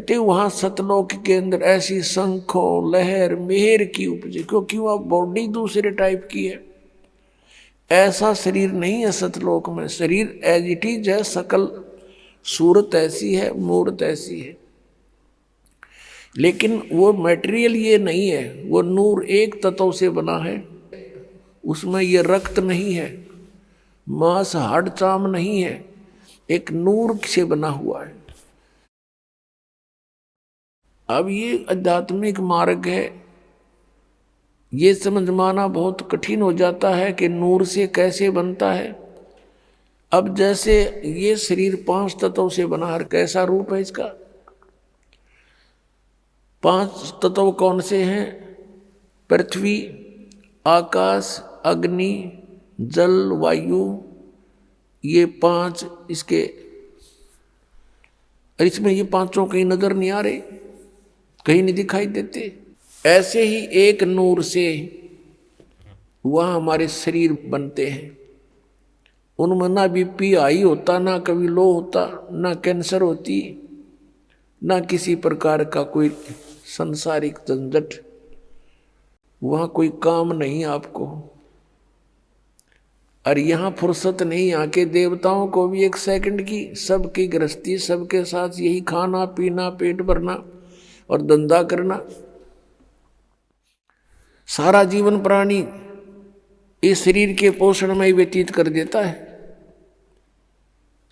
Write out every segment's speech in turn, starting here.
कहते वहां सतलोक के अंदर ऐसी शंखों लहर मेहर की उपजे, क्योंकि वह बॉडी दूसरे टाइप की है। ऐसा शरीर नहीं है सतलोक में, शरीर एज इट इज है, सकल सूरत ऐसी है, मूर्त ऐसी है, लेकिन वो मटेरियल ये नहीं है। वो नूर एक तत्व से बना है, उसमें ये रक्त नहीं है, मांस हाड़ चाम नहीं है, एक नूर से बना हुआ है। अब ये आध्यात्मिक मार्ग है, ये समझ माना बहुत कठिन हो जाता है कि नूर से कैसे बनता है। अब जैसे ये शरीर 5 तत्वों से बना है, कैसा रूप है इसका? 5 तत्व कौन से हैं? पृथ्वी, आकाश, अग्नि, जल, वायु, ये 5 इसके। इसमें ये 5 कहीं नजर नहीं आ रहे, कहीं नहीं दिखाई देते। ऐसे ही एक नूर से वह हमारे शरीर बनते हैं। उनमें ना बीपी हाई होता, ना कभी लो होता, ना कैंसर होती, ना किसी प्रकार का कोई संसारिक झंझट, वहां कोई काम नहीं आपको। और यहाँ फुर्सत नहीं, यहाँ के देवताओं को भी 1 सेकंड की, सबकी गृहस्थी, सबके साथ यही खाना पीना, पेट भरना और धंधा करना। सारा जीवन प्राणी इस शरीर के पोषण में ही व्यतीत कर देता है।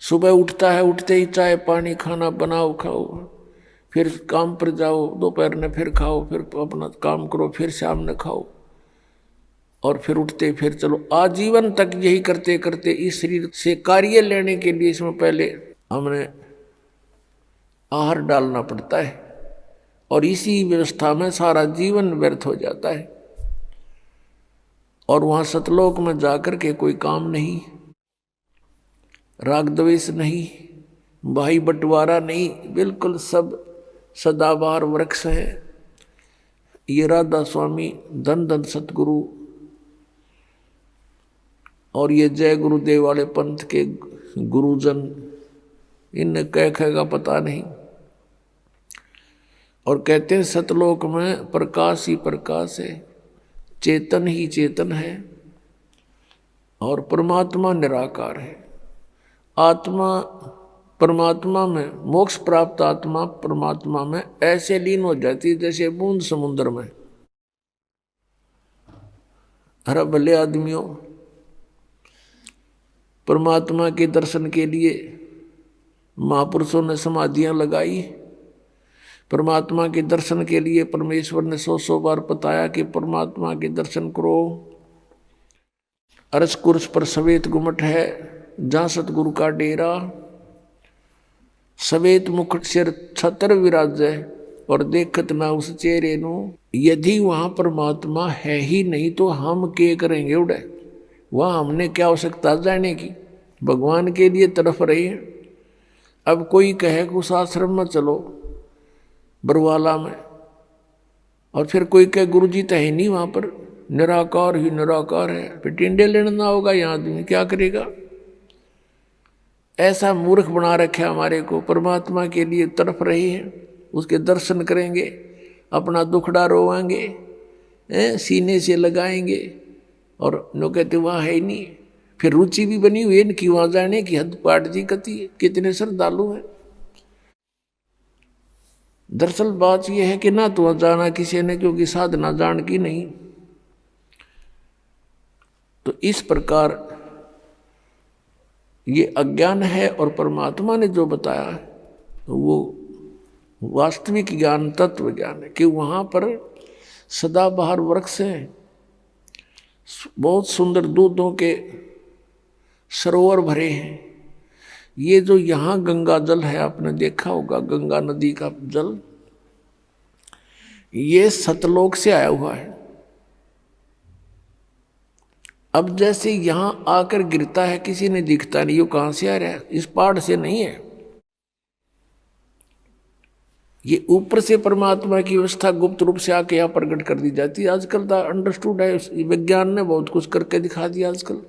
सुबह उठता है, उठते ही चाय पानी खाना बनाओ खाओ, फिर काम पर जाओ, दोपहर में फिर खाओ, फिर अपना काम करो, फिर शाम में खाओ, और फिर उठते फिर चलो। आजीवन तक यही करते करते इस शरीर से कार्य लेने के लिए इसमें पहले हमने आहार डालना पड़ता है, और इसी व्यवस्था में सारा जीवन व्यर्थ हो जाता है। और वहां सतलोक में जाकर के कोई काम नहीं, राग द्वेष नहीं, भाई बंटवारा नहीं, बिल्कुल सब सदाबहार वृक्ष है। ये राधा स्वामी, धन धन सतगुरु और ये जय गुरुदेव वाले पंथ के गुरुजन, इनने कह कहेगा पता नहीं। और कहते हैं सतलोक में प्रकाश ही प्रकाश है, चेतन ही चेतन है, और परमात्मा निराकार है। आत्मा परमात्मा में, मोक्ष प्राप्त आत्मा परमात्मा में ऐसे लीन हो जाती है जैसे बूंद समुद्र में। अरे भले आदमियों, परमात्मा के दर्शन के लिए महापुरुषों ने समाधियां लगाई। परमात्मा के दर्शन के लिए परमेश्वर ने 100 बार बताया कि परमात्मा के दर्शन करो। अरस कुर्स पर सवेत गुमट है, जहाँ सतगुरु का डेरा, सवेत मुकुट सिर छतर विराजै, और देखत ना उस चेहरे नु। यदि वहाँ परमात्मा है ही नहीं तो हम क्या करेंगे उड़े? वहाँ हमने क्या आवश्यकता जाने की? भगवान के लिए तरफ रही है। अब कोई कहे कि उस आश्रम में चलो बरवाला में, और फिर कोई कहे गुरु जी तो है नहीं वहाँ पर, निराकार ही निराकार है, फिर टिंडे लेना होगा यहाँ आदमी क्या करेगा? ऐसा मूर्ख बना रखे हमारे को। परमात्मा के लिए तरफ रही है, उसके दर्शन करेंगे, अपना दुखड़ा रोवाएंगे, सीने से लगाएंगे, और लोग कहते वहाँ है ही नहीं। फिर रुचि भी बनी हुई है इनकी वहाँ जाने की, हद पाट जी कती है, कितने श्रद्धालु हैं। दरअसल बात यह है कि ना तो वहाँ जाना किसी ने, क्योंकि साधना जान की नहीं। तो इस प्रकार ये अज्ञान है, और परमात्मा ने जो बताया तो वो वास्तविक ज्ञान, तत्व ज्ञान है कि वहाँ पर सदाबहार वृक्ष हैं, बहुत सुंदर दूधों के सरोवर भरे हैं। ये जो यहाँ गंगा जल है, आपने देखा होगा गंगा नदी का जल, ये सतलोक से आया हुआ है। अब जैसे यहाँ आकर गिरता है, किसी ने दिखता नहीं, ये कहाँ से आ रहा है? इस पहाड़ से नहीं है, ये ऊपर से परमात्मा की व्यवस्था गुप्त रूप से आके यहाँ प्रकट कर दी जाती है। आजकल तो अंडरस्टूड है, विज्ञान ने बहुत कुछ करके दिखा दिया आजकल।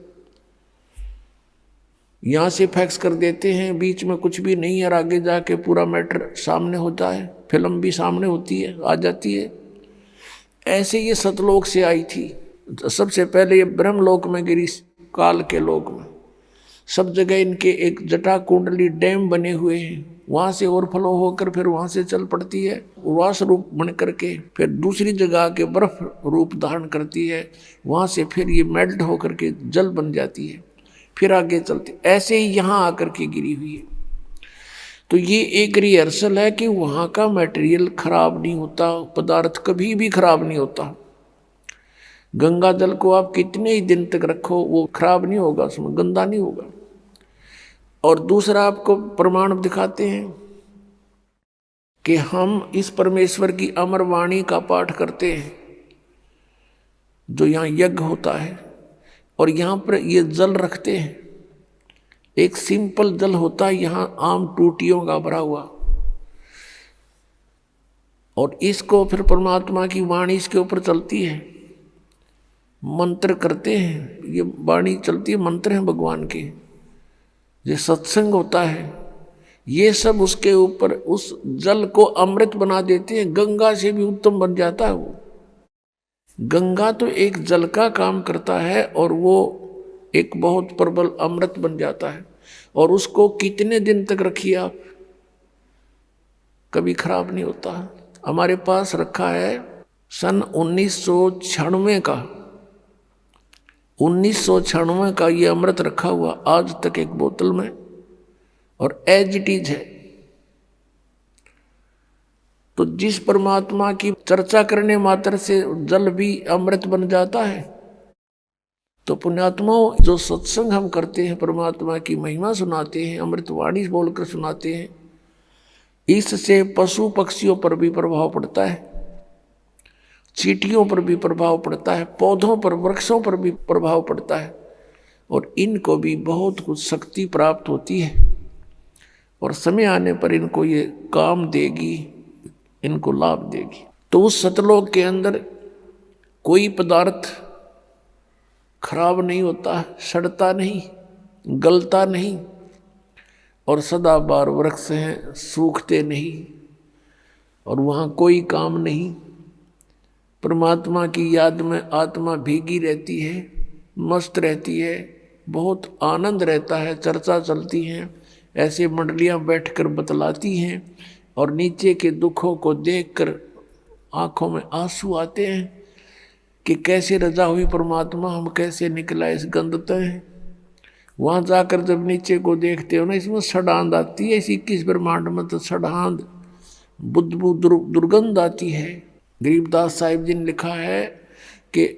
यहाँ से फैक्स कर देते हैं, बीच में कुछ भी नहीं है और आगे जाके पूरा मैटर सामने होता है, फिल्म भी सामने होती है, आ जाती है। ऐसे ये सतलोक से आई थी। सबसे पहले ये ब्रह्मलोक में गिरी, काल के लोक में। सब जगह इनके एक जटा कुंडली डैम बने हुए हैं, वहां से ओवरफ्लो होकर फिर वहां से चल पड़ती है, उर्वास रूप बन करके फिर दूसरी जगह के बर्फ रूप धारण करती है, वहां से फिर ये मेल्ट होकर के जल बन जाती है, फिर आगे चलती। ऐसे ही यहाँ आकर के गिरी हुई है। तो ये एक रिहर्सल है कि वहाँ का मटेरियल खराब नहीं होता, पदार्थ कभी भी खराब नहीं होता। गंगा जल को आप कितने ही दिन तक रखो वो खराब नहीं होगा, उसमें गंदा नहीं होगा। और दूसरा आपको प्रमाण दिखाते हैं कि हम इस परमेश्वर की अमर वाणी का पाठ करते हैं, जो यहाँ यज्ञ होता है, और यहाँ पर ये जल रखते हैं। एक सिंपल जल होता है यहाँ आम टूटियों का भरा हुआ, और इसको फिर परमात्मा की वाणी इसके ऊपर चलती है, मंत्र करते हैं, ये वाणी चलती है, मंत्र हैं भगवान के, ये सत्संग होता है, ये सब उसके ऊपर उस जल को अमृत बना देते हैं। गंगा से भी उत्तम बन जाता है वो। गंगा तो एक जल का काम करता है और वो एक बहुत प्रबल अमृत बन जाता है। और उसको कितने दिन तक रखिए आप, कभी खराब नहीं होता। हमारे पास रखा है सन 1996 का, 1996 का ये अमृत रखा हुआ आज तक एक बोतल में, और एज इट इज है। तो जिस परमात्मा की चर्चा करने मात्र से जल भी अमृत बन जाता है, तो पुण्यात्माओं जो सत्संग हम करते हैं, परमात्मा की महिमा सुनाते हैं, अमृतवाणी बोलकर सुनाते हैं, इससे पशु पक्षियों पर भी प्रभाव पड़ता है, चींटियों पर भी प्रभाव पड़ता है, पौधों पर, वृक्षों पर भी प्रभाव पड़ता है, और इनको भी बहुत कुछ शक्ति प्राप्त होती है, और समय आने पर इनको ये काम देगी, इनको लाभ देगी। तो उस सतलोक के अंदर कोई पदार्थ खराब नहीं होता, सड़ता नहीं, गलता नहीं, और सदाबहार वृक्ष हैं, सूखते नहीं, और वहाँ कोई काम नहीं। परमात्मा की याद में आत्मा भीगी रहती है, मस्त रहती है, बहुत आनंद रहता है, चर्चा चलती है, ऐसे मंडलियाँ बैठकर बतलाती हैं, और नीचे के दुखों को देखकर आंखों में आंसू आते हैं कि कैसे रजा हुई परमात्मा, हम कैसे निकला इस गंदते हैं। वहाँ जाकर जब नीचे को देखते हो ना, इसमें सड़ांध आती है, इस 21 ब्रह्मांड में तो सड़ांध बुद्धबू दुर्गंध आती है। गरीबदास साहिब जी ने लिखा है कि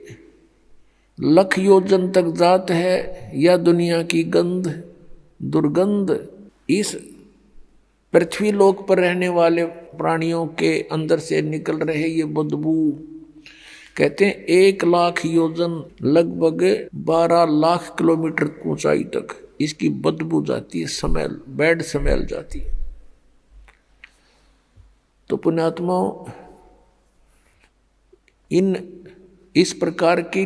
लख योजन तक जात है या दुनिया की गंध दुर्गंध। इस पृथ्वी लोक पर रहने वाले प्राणियों के अंदर से निकल रहे ये बदबू, कहते हैं 1 लाख योजन लगभग 12 लाख किलोमीटर ऊंचाई तक इसकी बदबू जाती है, स्मेल, बैड स्मेल जाती है। तो पुण्यात्माओं, इस प्रकार की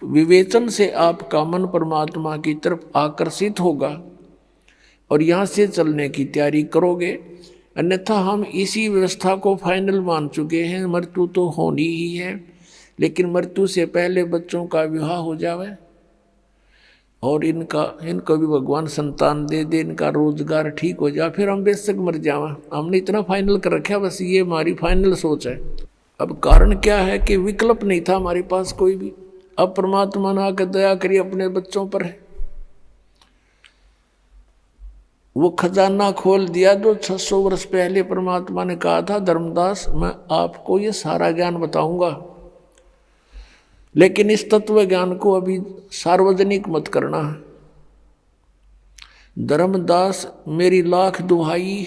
विवेचन से आपका मन परमात्मा की तरफ आकर्षित होगा और यहाँ से चलने की तैयारी करोगे। अन्यथा हम इसी व्यवस्था को फाइनल मान चुके हैं, मृत्यु तो होनी ही है, लेकिन मृत्यु से पहले बच्चों का विवाह हो जावे और इनको भी भगवान संतान दे दे, इनका रोजगार ठीक हो जाए, फिर हम बेशक मर जावा। हमने इतना फाइनल कर रखा, बस ये हमारी फाइनल सोच है। अब कारण क्या है कि विकल्प नहीं था हमारे पास कोई भी। अब परमात्मा ने आकर दया करी अपने बच्चों पर, वो खजाना खोल दिया जो 600 वर्ष पहले परमात्मा ने कहा था, धर्मदास मैं आपको ये सारा ज्ञान बताऊंगा, लेकिन इस तत्व ज्ञान को अभी सार्वजनिक मत करना। धर्मदास मेरी लाख दुहाई,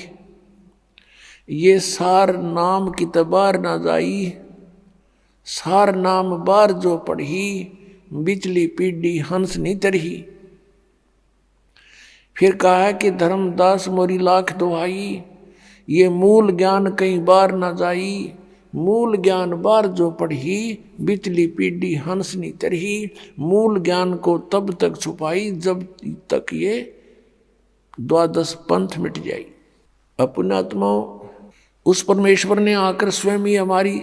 ये सार नाम की तबार ना जाई, सार नाम बार जो पढ़ी, बिचली पीढ़ी हंस नहीं तरही। फिर कहा है कि धर्मदास मोरी लाख दुहाई, ये मूल ज्ञान कई बार ना जाई, मूल ज्ञान बार जो पढ़ी, बिचली पीढ़ी हंसनी तरही। मूल ज्ञान को तब तक छुपाई जब तक ये द्वादश पंथ मिट जाए। अपनात्माओं, उस परमेश्वर ने आकर स्वयं ही हमारी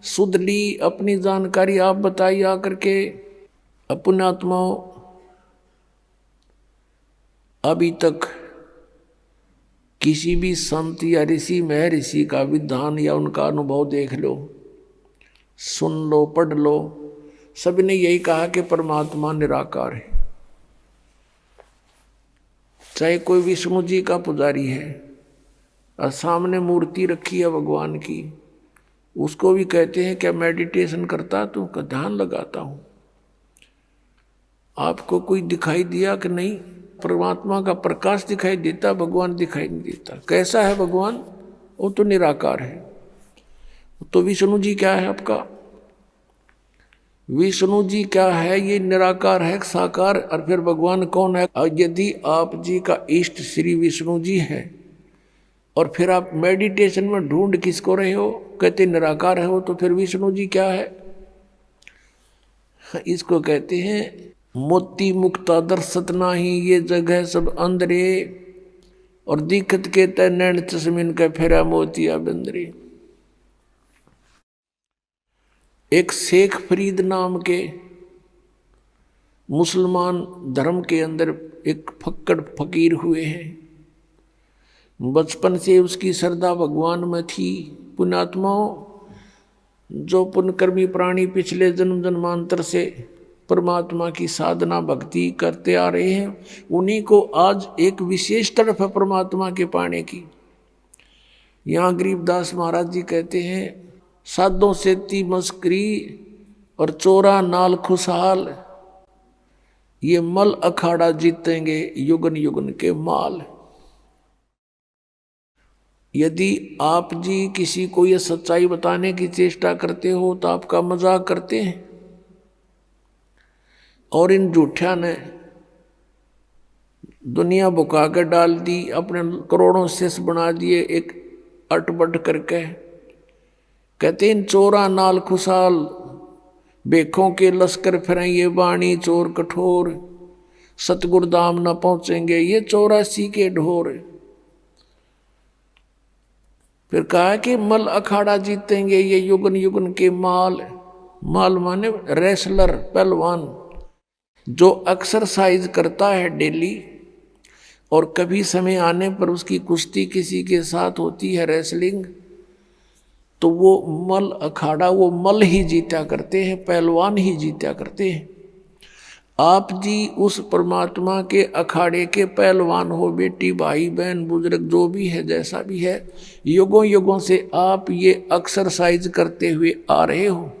सुध ली, अपनी जानकारी आप बताई आकर के। अपनात्माओं, अभी तक किसी भी संत या ऋषि महर्षि का विधान या उनका अनुभव देख लो, सुन लो, पढ़ लो, सभी ने यही कहा कि परमात्मा निराकार है। चाहे कोई विष्णु जी का पुजारी है और सामने मूर्ति रखी है भगवान की, उसको भी कहते हैं क्या मेडिटेशन करता तू? का ध्यान लगाता हूं। आपको कोई दिखाई दिया कि नहीं? परमात्मा का प्रकाश दिखाई देता, भगवान दिखाई नहीं देता। कैसा है भगवान? वो तो निराकार है। तो विष्णु जी क्या है आपका? विष्णु जी क्या है? ये निराकार है, साकार। और फिर भगवान कौन है? यदि आप जी का इष्ट श्री विष्णु जी है और फिर आप मेडिटेशन में ढूंढ किसको रहे हो? कहते निराकार है वो, तो फिर विष्णु जी क्या है? इसको कहते हैं मोती मुक्ता दर्शत नाही, ये जगह सब अंदरे, और दिखत के तय नैन चश्मिन का फेरा मोतिया बंदरे। एक शेख फरीद नाम के मुसलमान धर्म के अंदर एक फक्कड़ फकीर हुए हैं। बचपन से उसकी श्रद्धा भगवान में थी। पुण्यात्माओं, जो पुण्यकर्मी प्राणी पिछले जन्म जन्मांतर से परमात्मा की साधना भक्ति करते आ रहे हैं, उन्हीं को आज एक विशेष तरफ है परमात्मा के पाने की। यहाँ गरीबदास महाराज जी कहते हैं, साधों से ती मस्करी और चोरा नाल खुशहाल, ये मल अखाड़ा जीतेंगे युगन युगन के माल। यदि आप जी किसी को ये सच्चाई बताने की चेष्टा करते हो तो आपका मजाक करते हैं, और इन झूठा ने दुनिया बुका कर डाल दी, अपने करोड़ों शिष्य बना दिए एक अटबट करके। कहते इन चोरा नाल खुशहाल, बेखों के लश्कर फिरें ये बाणी चोर कठोर, सतगुरु धाम न पहुंचेंगे ये 84 के ढोर। फिर कहा कि मल अखाड़ा जीतेंगे ये युगन युगन के माल। माल माने रेसलर, पहलवान, जो एक्सरसाइज करता है डेली, और कभी समय आने पर उसकी कुश्ती किसी के साथ होती है, रेसलिंग, तो वो मल अखाड़ा, वो मल ही जीता करते हैं, पहलवान ही जीता करते हैं। आप जी उस परमात्मा के अखाड़े के पहलवान हो, बेटी भाई बहन बुजुर्ग जो भी है, जैसा भी है, युगों युगों से आप ये एक्सरसाइज करते हुए आ रहे हो।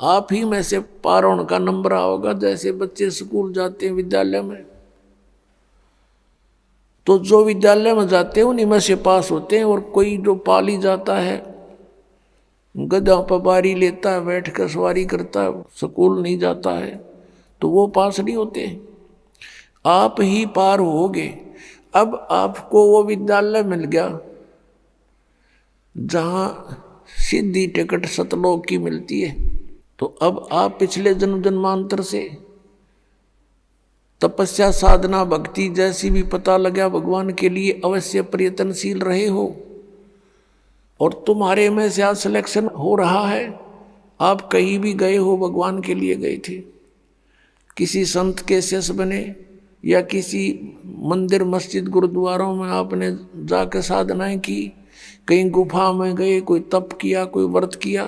आप ही में से पार होने का नंबर आओगा। जैसे बच्चे स्कूल जाते हैं, विद्यालय में, तो जो विद्यालय में जाते हैं उन्हीं में से पास होते हैं, और कोई जो पाली जाता है, गधा पर बारी लेता है, बैठ कर सवारी करता है, स्कूल नहीं जाता है, तो वो पास नहीं होते हैं। आप ही पार होगे। अब आपको वो विद्यालय मिल गया जहां सीधी टिकट सतलोक की मिलती है, तो अब आप पिछले जन्म जन्मांतर से तपस्या साधना भक्ति जैसी भी पता लगा भगवान के लिए अवश्य प्रयत्नशील रहे हो, और तुम्हारे में से आज सिलेक्शन हो रहा है। आप कहीं भी गए हो, भगवान के लिए गए थे, किसी संत के शिष्य बने, या किसी मंदिर मस्जिद गुरुद्वारों में आपने जाकर साधनाएं की, कहीं गुफा में गए, कोई तप किया, कोई व्रत किया,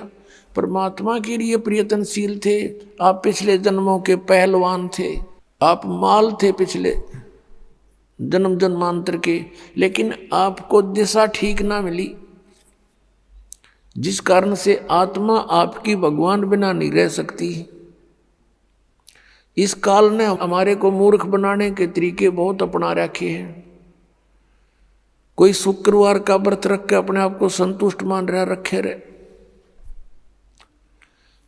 परमात्मा के लिए प्रयत्नशील थे। आप पिछले जन्मों के पहलवान थे, आप माल थे पिछले जन्म जन्मांतर के, लेकिन आपको दिशा ठीक ना मिली, जिस कारण से आत्मा आपकी भगवान बिना नहीं रह सकती। इस काल ने हमारे को मूर्ख बनाने के तरीके बहुत अपना रखे हैं। कोई शुक्रवार का व्रत रख के अपने आप को संतुष्ट मान रहा रखे रहे,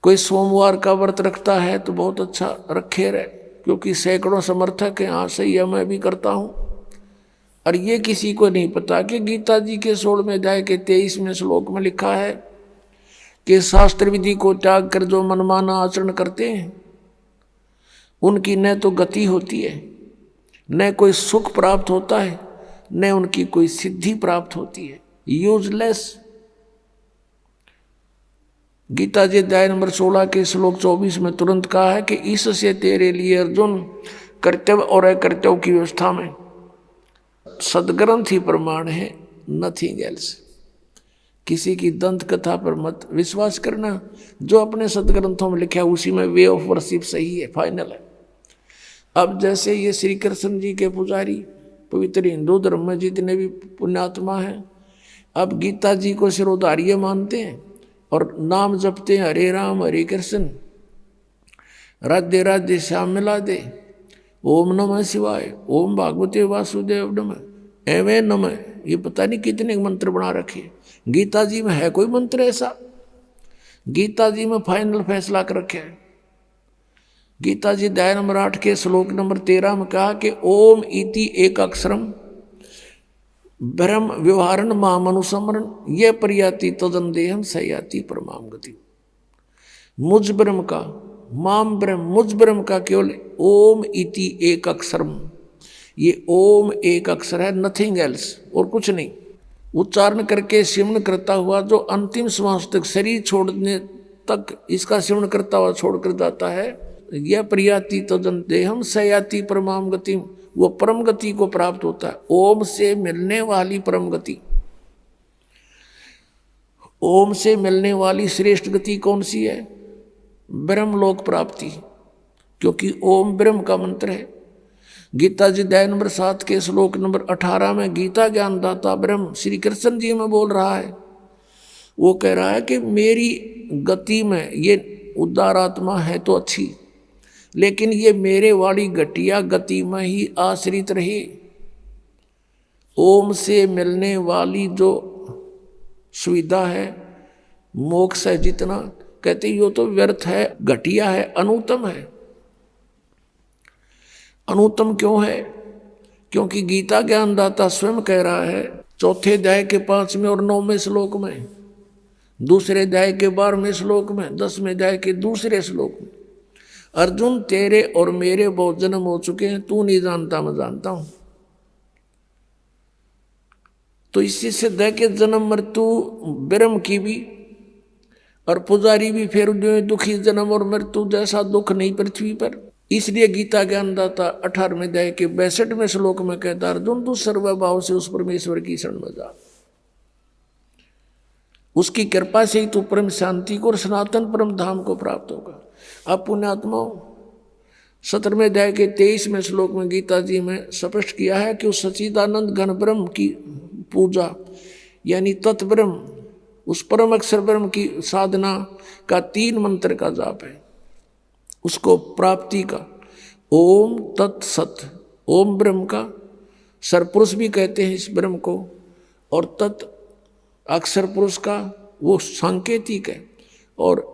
कोई सोमवार का व्रत रखता है तो बहुत अच्छा रखे रहे, क्योंकि सैकड़ों समर्थक हैं, हाँ सही है मैं भी करता हूं। और ये किसी को नहीं पता कि गीता जी के 16वें अध्याय के 23वें श्लोक में लिखा है, कि शास्त्र विधि को त्याग कर जो मनमाना आचरण करते हैं उनकी न तो गति होती है, न कोई सुख प्राप्त होता है, न उनकी कोई सिद्धि प्राप्त होती है। यूजलेस। गीता जी अध्याय नंबर 16 के श्लोक 24 में तुरंत कहा है कि इससे तेरे लिए अर्जुन कर्तव्य और अकर्तव्य की व्यवस्था में सदग्रंथ ही प्रमाण है, नथिंग एल्स। किसी की दंत कथा पर मत विश्वास करना, जो अपने सदग्रंथों में लिखा है उसी में वे ऑफ वर्शिप सही है, फाइनल है। अब जैसे ये श्री कृष्ण जी के पुजारी पवित्र हिंदू धर्म में जितने भी पुण्यात्मा हैं, अब गीता जी को शिरोधार्य मानते हैं और नाम जपते हैं हरे राम हरे कृष्ण, राधे राधे श्याम मिला दे, ओम नमः शिवाय, ओम भागवते वासुदेव नमः, एवं नमः। ये पता नहीं कितने मंत्र बना रखे। गीता जी में है कोई मंत्र ऐसा? गीता जी में फाइनल फैसला कर रखे है। गीता जी अध्याय नंबर 8 के श्लोक नंबर 13 में कहा कि ओम इति एक अक्षरम ब्रह्म व्यवहारण महामनुसमरण ये प्रयाति तदन देहम सयाति परमाम गति। मुझ ब्रह्म का, माम ब्रह्म, मुझ ब्रह्म का केवल ओम इति एक अक्षरम, ये ओम एक अक्षर है, नथिंग एल्स, और कुछ नहीं। उच्चारण करके सिमरण करता हुआ जो अंतिम श्वास तक शरीर छोड़ने तक इसका सिमरण करता हुआ छोड़कर जाता है, यह प्रयाति तदन देहम सयाति परमाम गति, वो परम गति को प्राप्त होता है। ओम से मिलने वाली परम गति, ओम से मिलने वाली श्रेष्ठ गति कौन सी है? ब्रह्मलोक प्राप्ति, क्योंकि ओम ब्रह्म का मंत्र है। गीता जी अध्याय नंबर 7 के श्लोक नंबर 18 में गीता ज्ञानदाता ब्रह्म श्री कृष्ण जी में बोल रहा है। वो कह रहा है कि मेरी गति में ये उदार आत्मा है तो अच्छी, लेकिन ये मेरे वाली घटिया गति में ही आश्रित रही। ओम से मिलने वाली जो सुविधा है, मोक्ष है, जितना कहते यो तो व्यर्थ है, घटिया है, अनुत्तम है। अनुत्तम क्यों है? क्योंकि गीता ज्ञानदाता स्वयं कह रहा है 4 अध्याय के 5वें और 9वें श्लोक में, 2 अध्याय के 12वें श्लोक में, 10वें अध्याय के 2 श्लोक में, अर्जुन तेरे और मेरे बहुत जन्म हो चुके हैं, तू नहीं जानता मैं जानता हूं। तो इससे सिद्ध है कि जन्म मृत्यु ब्रह्म की भी और पुजारी भी फिर दुखी, जन्म और मृत्यु जैसा दुख नहीं पृथ्वी पर। इसलिए गीता ज्ञानदाता 18वें अध्याय के 62वें श्लोक में कहता अर्जुन तू सर्वभाव से उस परमेश्वर की शरण में जा, उसकी कृपा से ही तू परम शांति को और सनातन परम धाम को प्राप्त होगा। अब पुण्यात्माओं 17वें अध्याय के 23वें श्लोक में गीता जी में स्पष्ट किया है कि उस सच्चिदानंद घन ब्रह्म की पूजा यानी तत्ब्रह्म, उस परम अक्षर ब्रह्म की साधना का 3 मंत्र का जाप है, उसको प्राप्ति का। ओम तत्सत, ओम ब्रह्म का सरपुरुष भी कहते हैं इस ब्रह्म को, और तत् अक्षर पुरुष का वो सांकेतिक है, और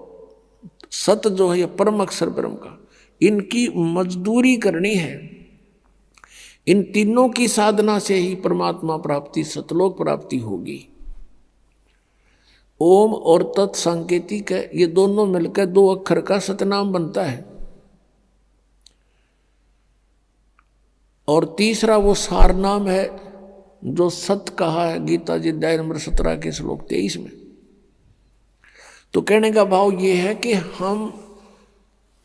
सत जो है ये परम अक्षर ब्रह्म का। इनकी मजदूरी करनी है। इन तीनों की साधना से ही परमात्मा प्राप्ति, सतलोक प्राप्ति होगी। ओम और तत् सांकेतिक है, ये दोनों मिलकर 2 अक्षर का सतनाम बनता है। और तीसरा वो सार नाम है जो सत कहा है गीता जी अध्याय नंबर 17 के श्लोक 23 में। तो कहने का भाव ये है कि हम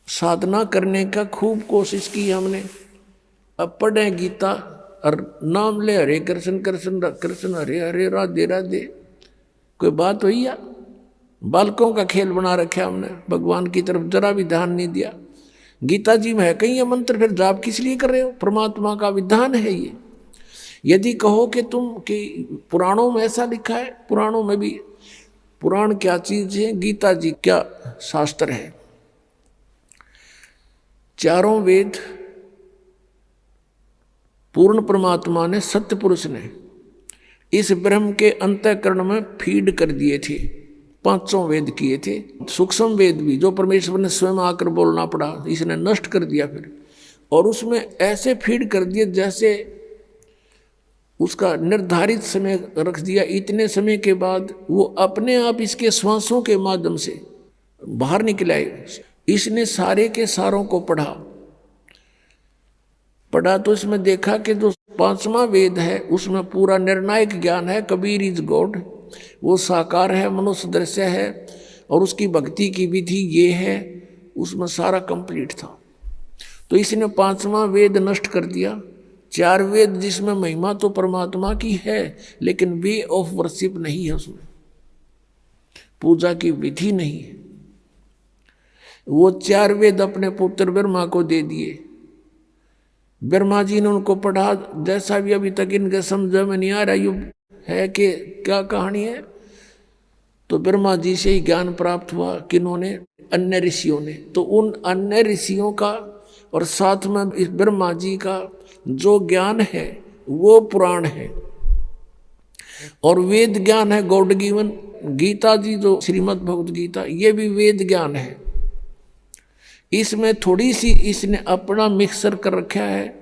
साधना करने का खूब कोशिश की हमने, अब पढ़े गीता और नाम ले हरे कृष्ण कृष्ण कृष्ण हरे हरे राधे राधे, कोई बात हुई या? बालकों का खेल बना रखा हमने, भगवान की तरफ जरा भी ध्यान नहीं दिया। गीता जी में है कहीं ये मंत्र, फिर जाप किस लिए कर रहे हो? परमात्मा का विधान है ये। यदि कहो कि तुम कि पुराणों में ऐसा लिखा है, पुराणों में भी, पुराण क्या चीज है, गीता जी क्या शास्त्र है। 4 वेद पूर्ण परमात्मा ने, सत्य पुरुष ने इस ब्रह्म के अंतःकरण में फीड कर दिए थे। 5 वेद किए थे, सूक्ष्म वेद भी जो परमेश्वर ने स्वयं आकर बोलना पड़ा, इसने नष्ट कर दिया फिर, और उसमें ऐसे फीड कर दिए जैसे उसका निर्धारित समय रख दिया, इतने समय के बाद वो अपने आप इसके श्वासों के माध्यम से बाहर निकल आए। इसने सारे के सारों को पढ़ा तो इसमें देखा कि जो 5वां वेद है उसमें पूरा निर्णायक ज्ञान है, कबीर इज गॉड, वो साकार है, मनुष्य दृश्य है, और उसकी भक्ति की विधि ये है, उसमें सारा कंप्लीट था। तो इसने 5वां वेद नष्ट कर दिया। 4 वेद जिसमें महिमा तो परमात्मा की है, लेकिन वे ऑफ वर्शिप नहीं है, उसमें पूजा की विधि नहीं है। वो 4 वेद अपने पुत्र ब्रह्मा को दे दिए। ब्रह्मा जी ने उनको पढ़ा, जैसा भी अभी तक इनके समझ में नहीं आ रहा ये है कि क्या कहानी है। तो ब्रह्मा जी से ही ज्ञान प्राप्त हुआ, किन्होंने? अन्य ऋषियों ने। तो उन अन्य ऋषियों का और साथ में इस ब्रह्मा जी का जो ज्ञान है वो पुराण है, और वेद ज्ञान है गॉड गिवन। गीता जी जो श्रीमद् भगवत गीता, ये भी वेद ज्ञान है। इसमें थोड़ी सी इसने अपना मिक्सर कर रखा है।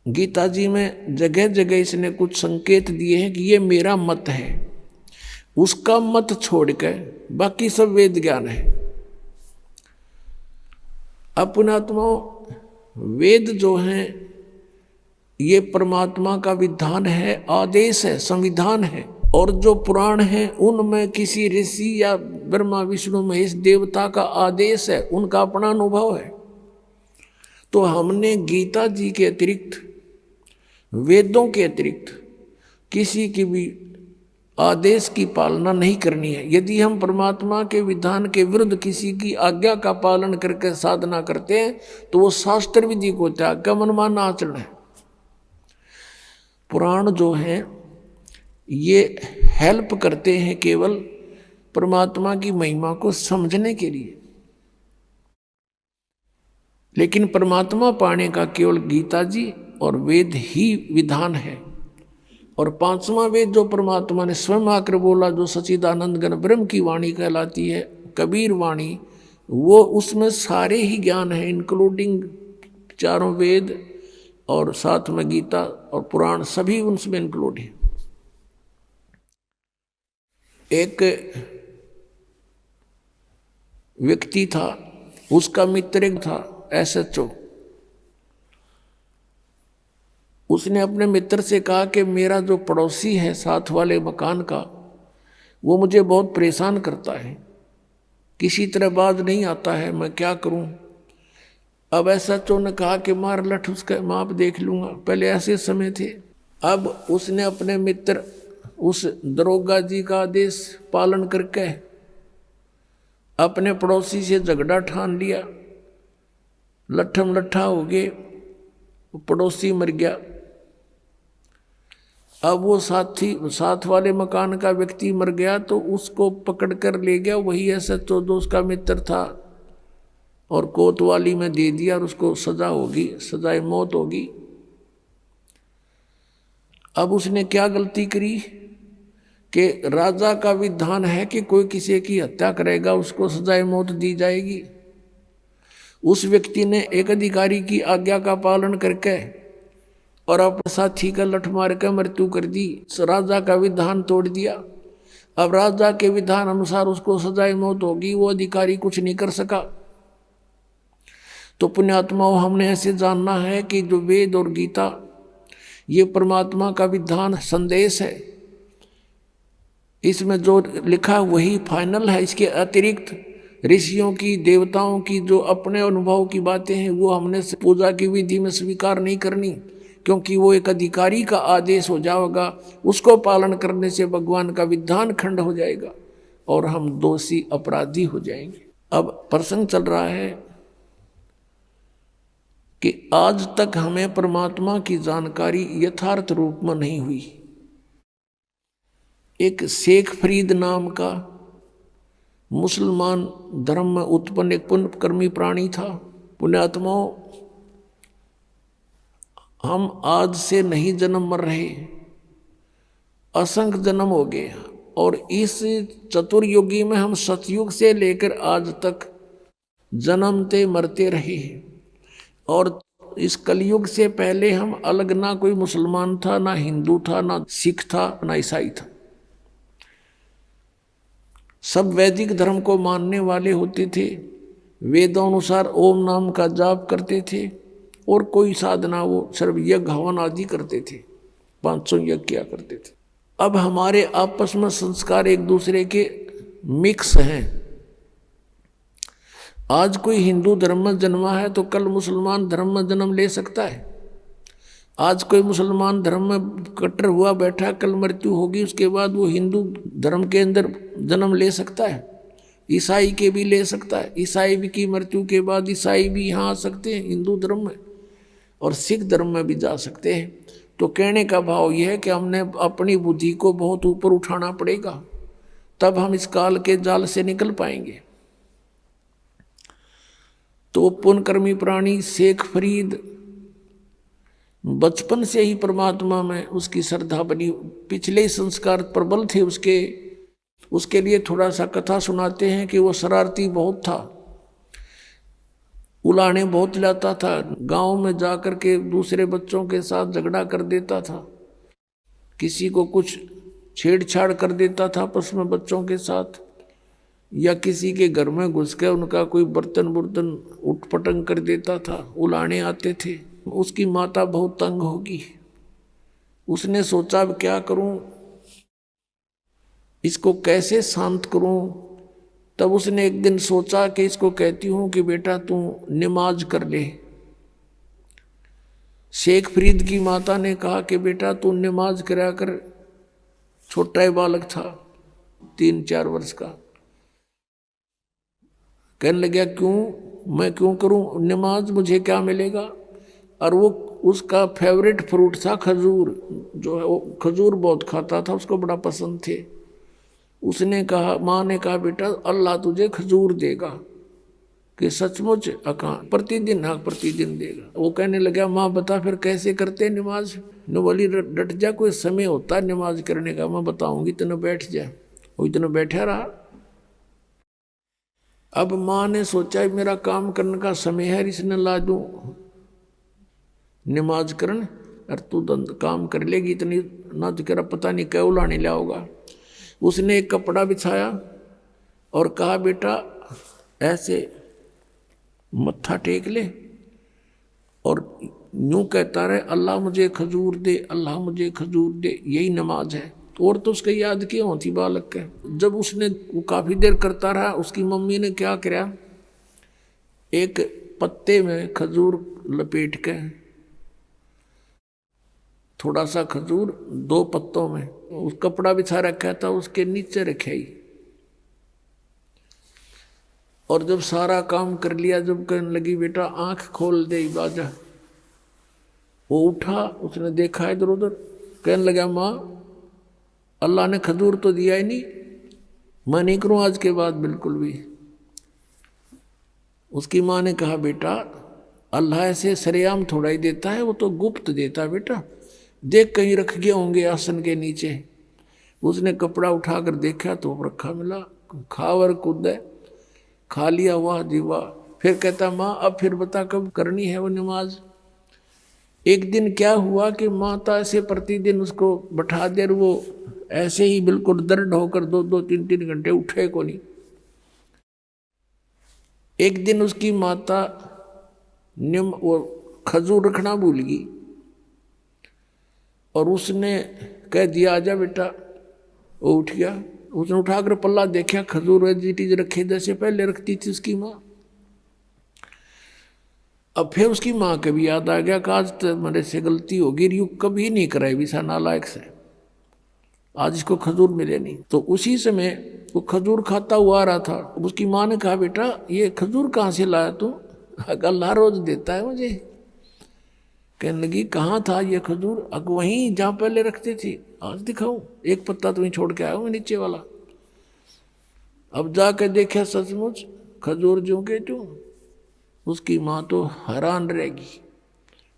गीता जी में जगह जगह इसने कुछ संकेत दिए हैं कि ये मेरा मत है, उसका मत छोड़कर बाकी सब वेद ज्ञान है। अपनात्मा वेद जो हैं ये परमात्मा का विधान है, आदेश है, संविधान है। और जो पुराण है उनमें किसी ऋषि या ब्रह्मा विष्णु महेश देवता का आदेश है, उनका अपना अनुभव है। तो हमने गीता जी के अतिरिक्त, वेदों के अतिरिक्त किसी की भी आदेश की पालना नहीं करनी है। यदि हम परमात्मा के विधान के विरुद्ध किसी की आज्ञा का पालन करके साधना करते हैं तो वो शास्त्र विधि को त्याग कर मनमाना आचरण है। पुराण जो है ये हेल्प करते हैं केवल परमात्मा की महिमा को समझने के लिए, लेकिन परमात्मा पाने का केवल गीता जी और वेद ही विधान है। और 5वां वेद जो परमात्मा ने स्वयं आकर बोला, जो सच्चिदानंद घन ब्रह्म की वाणी कहलाती है, कबीर वाणी, वो उसमें सारे ही ज्ञान है, इंक्लूडिंग 4 वेद और साथ में गीता और पुराण, सभी उसमें इंक्लूड है। एक व्यक्ति था, उसका मित्र एक था SHO। उसने अपने मित्र से कहा कि मेरा जो पड़ोसी है साथ वाले मकान का, वो मुझे बहुत परेशान करता है, किसी तरह बाज नहीं आता है, मैं क्या करूं? अब SHO ने कहा कि मार लठ उसका माप देख लूंगा। पहले ऐसे समय थे। अब उसने अपने मित्र उस दरोगा जी का आदेश पालन करके अपने पड़ोसी से झगड़ा ठान लिया, लट्ठम लट्ठा हो गए, पड़ोसी मर गया। अब वो साथ वाले मकान का व्यक्ति मर गया तो उसको पकड़ कर ले गया वही SHO जो उसका मित्र था, और कोतवाली में दे दिया और उसको सजा होगी, सजाए मौत होगी। अब उसने क्या गलती करी कि राजा का विधान है कि कोई किसी की हत्या करेगा उसको सजाए मौत दी जाएगी। उस व्यक्ति ने एक अधिकारी की आज्ञा का पालन करके और अपने साथी का लठ मार कर मृत्यु कर दी, राजा का विधान तोड़ दिया। अब राजा के विधान अनुसार उसको सजाए मौत होगी, वो अधिकारी कुछ नहीं कर सका। तो पुण्यात्माओं, हमने ऐसे जानना है कि जो वेद और गीता ये परमात्मा का विधान संदेश है, इसमें जो लिखा वही फाइनल है। इसके अतिरिक्त ऋषियों की, देवताओं की जो अपने अनुभव की बातें हैं वो हमने पूजा की विधि में स्वीकार नहीं करनी, क्योंकि वो एक अधिकारी का आदेश हो जाएगा, उसको पालन करने से भगवान का विधान खंड हो जाएगा और हम दोषी अपराधी हो जाएंगे। अब प्रसंग चल रहा है कि आज तक हमें परमात्मा की जानकारी यथार्थ रूप में नहीं हुई। एक शेख फरीद नाम का मुसलमान धर्म में उत्पन्न एक पुण्यकर्मी प्राणी था। पुण्यात्माओं, हम आज से नहीं जन्म मर रहे, असंख्य जन्म हो गए, और इस चतुर्युगी में हम सतयुग से लेकर आज तक जन्मते मरते रहे हैं। और इस कलयुग से पहले हम अलग, ना कोई मुसलमान था, ना हिंदू था, ना सिख था, ना ईसाई था। सब वैदिक धर्म को मानने वाले होते थे, वेदों अनुसार ओम नाम का जाप करते थे, और कोई साधना वो सिर्फ यज्ञ हवन आदि करते थे, 500 यज्ञ किया करते थे। अब हमारे आपस में संस्कार एक दूसरे के मिक्स हैं। आज कोई हिंदू धर्म में जन्मा है तो कल मुसलमान धर्म में जन्म ले सकता है। आज कोई मुसलमान धर्म में कट्टर हुआ बैठा, कल मृत्यु होगी, उसके बाद वो हिंदू धर्म के अंदर जन्म ले सकता है। ईसाई के भी ले सकता है, ईसाई भी की मृत्यु के बाद ईसाई भी यहाँ आ सकते हैं हिंदू धर्म में, और सिख धर्म में भी जा सकते हैं। तो कहने का भाव यह है कि हमने अपनी बुद्धि को बहुत ऊपर उठाना पड़ेगा, तब हम इस काल के जाल से निकल पाएंगे। तो पुण्यकर्मी प्राणी शेख फरीद बचपन से ही परमात्मा में उसकी श्रद्धा बनी, पिछले संस्कार प्रबल थे उसके लिए थोड़ा सा कथा सुनाते हैं कि वो शरारती बहुत था, उलाने बहुत लाता था, गांव में जाकर के दूसरे बच्चों के साथ झगड़ा कर देता था, किसी को कुछ छेड़छाड़ कर देता था आपस में बच्चों के साथ, या किसी के घर में घुस के उनका कोई बर्तन उठपटंग कर देता था, उलाने आते थे। उसकी माता बहुत तंग होगी, उसने सोचा अब क्या करूं, इसको कैसे शांत करूं। तब उसने एक दिन सोचा कि इसको कहती हूं कि बेटा तू नमाज कर ले। शेख फरीद की माता ने कहा कि बेटा तू नमाज करा कर। छोटा ही बालक था, 3-4 वर्ष का। कहने लगा क्यों, मैं क्यों करूं नमाज, मुझे क्या मिलेगा। और वो उसका फेवरेट फ्रूट था खजूर, जो है वो खजूर बहुत खाता था, उसको बड़ा पसंद थे। उसने कहा, माँ ने कहा बेटा अल्लाह तुझे खजूर देगा। कि सचमुच? प्रतिदिन? हाँ प्रतिदिन देगा। वो कहने लगा माँ बता फिर कैसे करते नमाज। न बोली डट जा, कोई समय होता है नमाज करने का, मैं बताऊंगी, इतना बैठ जा। वो इतना बैठा रहा। अब माँ ने सोचा मेरा काम करने का समय है, इसने ला दूं नमाज करन, और तू काम कर लेगी इतनी ना, तो कह पता नहीं क्या उलाने लाओगा। उसने एक कपड़ा बिछाया और कहा बेटा ऐसे मत्था टेक ले और यूं कहता रहे अल्लाह मुझे खजूर दे, अल्लाह मुझे खजूर दे, यही नमाज है। और तो उसके याद क्यों होती बालक के। जब उसने वो काफ़ी देर करता रहा, उसकी मम्मी ने क्या किया, एक पत्ते में खजूर लपेट के, थोड़ा सा खजूर 2 पत्तों में, उस कपड़ा बिछा रखा था उसके नीचे रखे ही। और जब सारा काम कर लिया, जब कहने लगी बेटा आंख खोल दे बाजा, वो उठा, उसने देखा इधर उधर, कहने लगा माँ अल्लाह ने खजूर तो दिया ही नहीं, मैं नहीं करूँ आज के बाद बिल्कुल भी। उसकी माँ ने कहा बेटा अल्लाह ऐसे सरेआम थोड़ा ही देता है, वो तो गुप्त देता है बेटा, देख कहीं रख गए होंगे आसन के नीचे। उसने कपड़ा उठाकर देखा तो रखा मिला, खावर कूद खा लिया, वाह जी वाह। फिर कहता माँ अब फिर बता कब करनी है वो नमाज। एक दिन क्या हुआ कि माता ऐसे प्रतिदिन उसको बैठा दे, वो ऐसे ही बिल्कुल दर्द होकर 2-2, 3-3 घंटे उठे को नहीं। एक दिन उसकी माता वो खजूर रखना भूल गई और उसने कह दिया आजा बेटा। वो उठ गया, उसने उठाकर पल्ला देखा, खजूर चीज रखे जैसे पहले रखती थी उसकी माँ। अब फिर उसकी माँ के भी याद आ गया कि आज तो मेरे से गलती होगी, यू कभी नहीं कराई विसा नालायक से, आज इसको खजूर मिले नहीं। तो उसी समय वो खजूर खाता हुआ आ रहा था। उसकी माँ ने कहा बेटा ये खजूर कहाँ से लाया तू, अल्लाह रोज देता है मुझे। कहने लगी कहाँ था ये खजूर, वहीं जहाँ पहले रखते थे, आज दिखाऊं, एक पत्ता तुम्हें छोड़ के आया हूँ नीचे वाला। अब जाकर देखा सचमुच खजूर ज्यों के त्यों। उसकी माँ तो हैरान रहेगी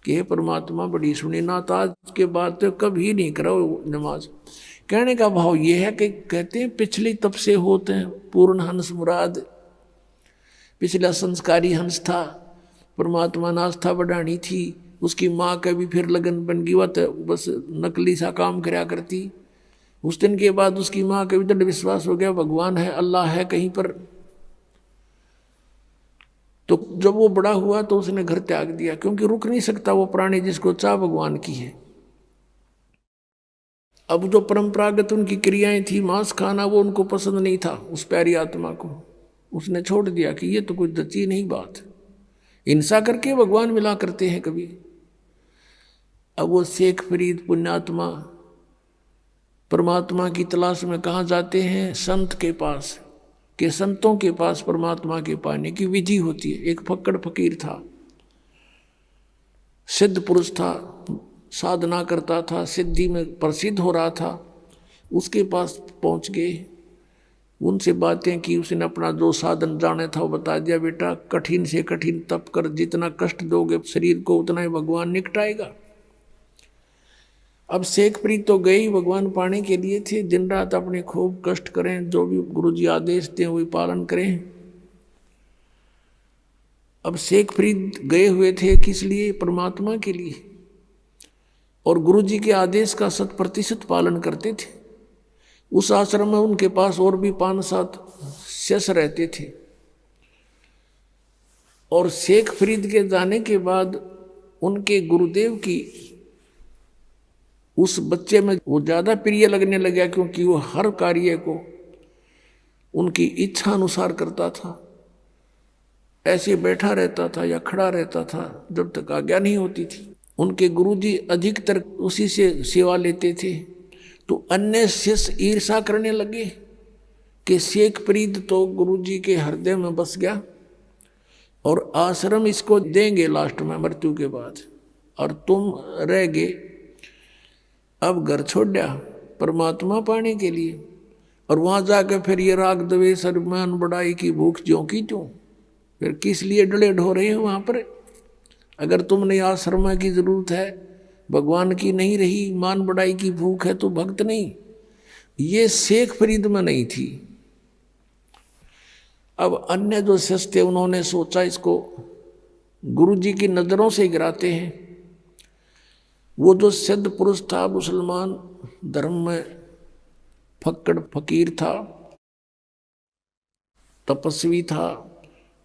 कि हे परमात्मा बड़ी सुनी ना, तो आज के बाद तो कभी नहीं करो नमाज। कहने का भाव ये है कि कहते हैं पिछली तब से होते हैं पूर्ण हंस मुराद। पिछला संस्कारी हंस था, परमात्मा ने आस्था बढ़ानी थी। उसकी माँ का भी फिर लगन बन गई, वह तो बस नकली सा काम कराया करती। उस दिन के बाद उसकी माँ का भी दृढ़ विश्वास हो गया भगवान है, अल्लाह है कहीं पर। तो जब वो बड़ा हुआ तो उसने घर त्याग दिया, क्योंकि रुक नहीं सकता वो प्राणी जिसको चाह भगवान की है। अब जो परंपरागत उनकी क्रियाएं थी, मांस खाना, वो उनको पसंद नहीं था उस प्यारी आत्मा को। उसने छोड़ दिया कि ये तो कुछ जची नहीं बात। हिंसा करके भगवान मिला करते हैं कभी। अब वो शेख फरीद पुण्यात्मा परमात्मा की तलाश में कहाँ जाते हैं? संत के पास, के संतों के पास परमात्मा के पाने की विधि होती है। एक फक्कड़ फकीर था, सिद्ध पुरुष था, साधना करता था, सिद्धि में प्रसिद्ध हो रहा था। उसके पास पहुंच गए, उनसे बातें की। उसने अपना जो साधन जाने था वो बता दिया, बेटा कठिन से कठिन तप कर, जितना कष्ट दोगे शरीर को उतना ही भगवान निकटाएगा। अब शेख फरीद तो गए ही भगवान पाने के लिए थे, दिन रात अपने खूब कष्ट करें, जो भी गुरुजी आदेश दें वही पालन करें। अब शेख फरीद गए हुए थे किस लिए? परमात्मा के लिए, और गुरुजी के आदेश का 100% पालन करते थे। उस आश्रम में उनके पास और भी 5-7 शिष्य रहते थे। और शेख फरीद के जाने के बाद उनके गुरुदेव की उस बच्चे में वो ज़्यादा प्रिय लगने लगा, क्योंकि वो हर कार्य को उनकी इच्छा अनुसार करता था। ऐसे बैठा रहता था या खड़ा रहता था जब तक आज्ञा नहीं होती थी। उनके गुरुजी अधिकतर उसी से सेवा लेते थे। तो अन्य शिष्य ईर्षा करने लगे कि शेख फरीद तो गुरुजी के हृदय में बस गया और आश्रम इसको देंगे लास्ट में मृत्यु के बाद, और तुम रह गए। अब घर छोड़ दिया परमात्मा पाने के लिए, और वहां जाकर फिर ये राग द्वेष अभिमान बड़ाई की भूख ज्यों की त्यों। फिर किस लिए डले ढो रहे हो वहां पर? अगर तुमने आश्रम की जरूरत है, भगवान की नहीं रही, मान बड़ाई की भूख है, तो भक्त नहीं। ये शेख फरीद में नहीं थी। अब अन्य जो शिष्य थे उन्होंने सोचा इसको गुरुजी की नजरों से गिराते हैं। वो जो सिद्ध पुरुष था, मुसलमान धर्म में फक्कड़ फकीर था, तपस्वी था,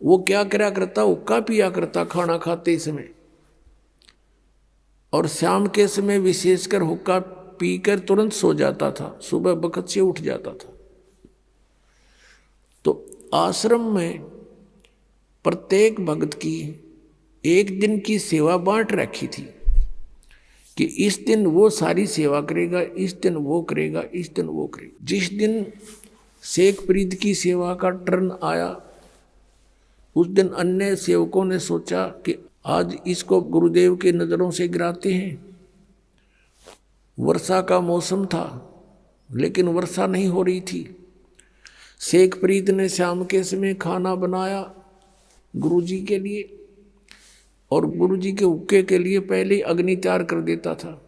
वो क्या करा करता? हुक्का पिया करता खाना खाते समय, और शाम के समय विशेषकर हुक्का पीकर तुरंत सो जाता था, सुबह बखत से उठ जाता था। तो आश्रम में प्रत्येक भक्त की एक दिन की सेवा बांट रखी थी कि इस दिन वो सारी सेवा करेगा, इस दिन वो करेगा, इस दिन वो करेगा। जिस दिन शेख फरीद की सेवा का टर्न आया, उस दिन अन्य सेवकों ने सोचा कि आज इसको गुरुदेव के नज़रों से गिराते हैं। वर्षा का मौसम था, लेकिन वर्षा नहीं हो रही थी। शेख फरीद ने शाम के समय खाना बनाया गुरुजी के लिए, और गुरुजी के हुक्के के लिए पहले ही अग्नि तैयार कर देता था।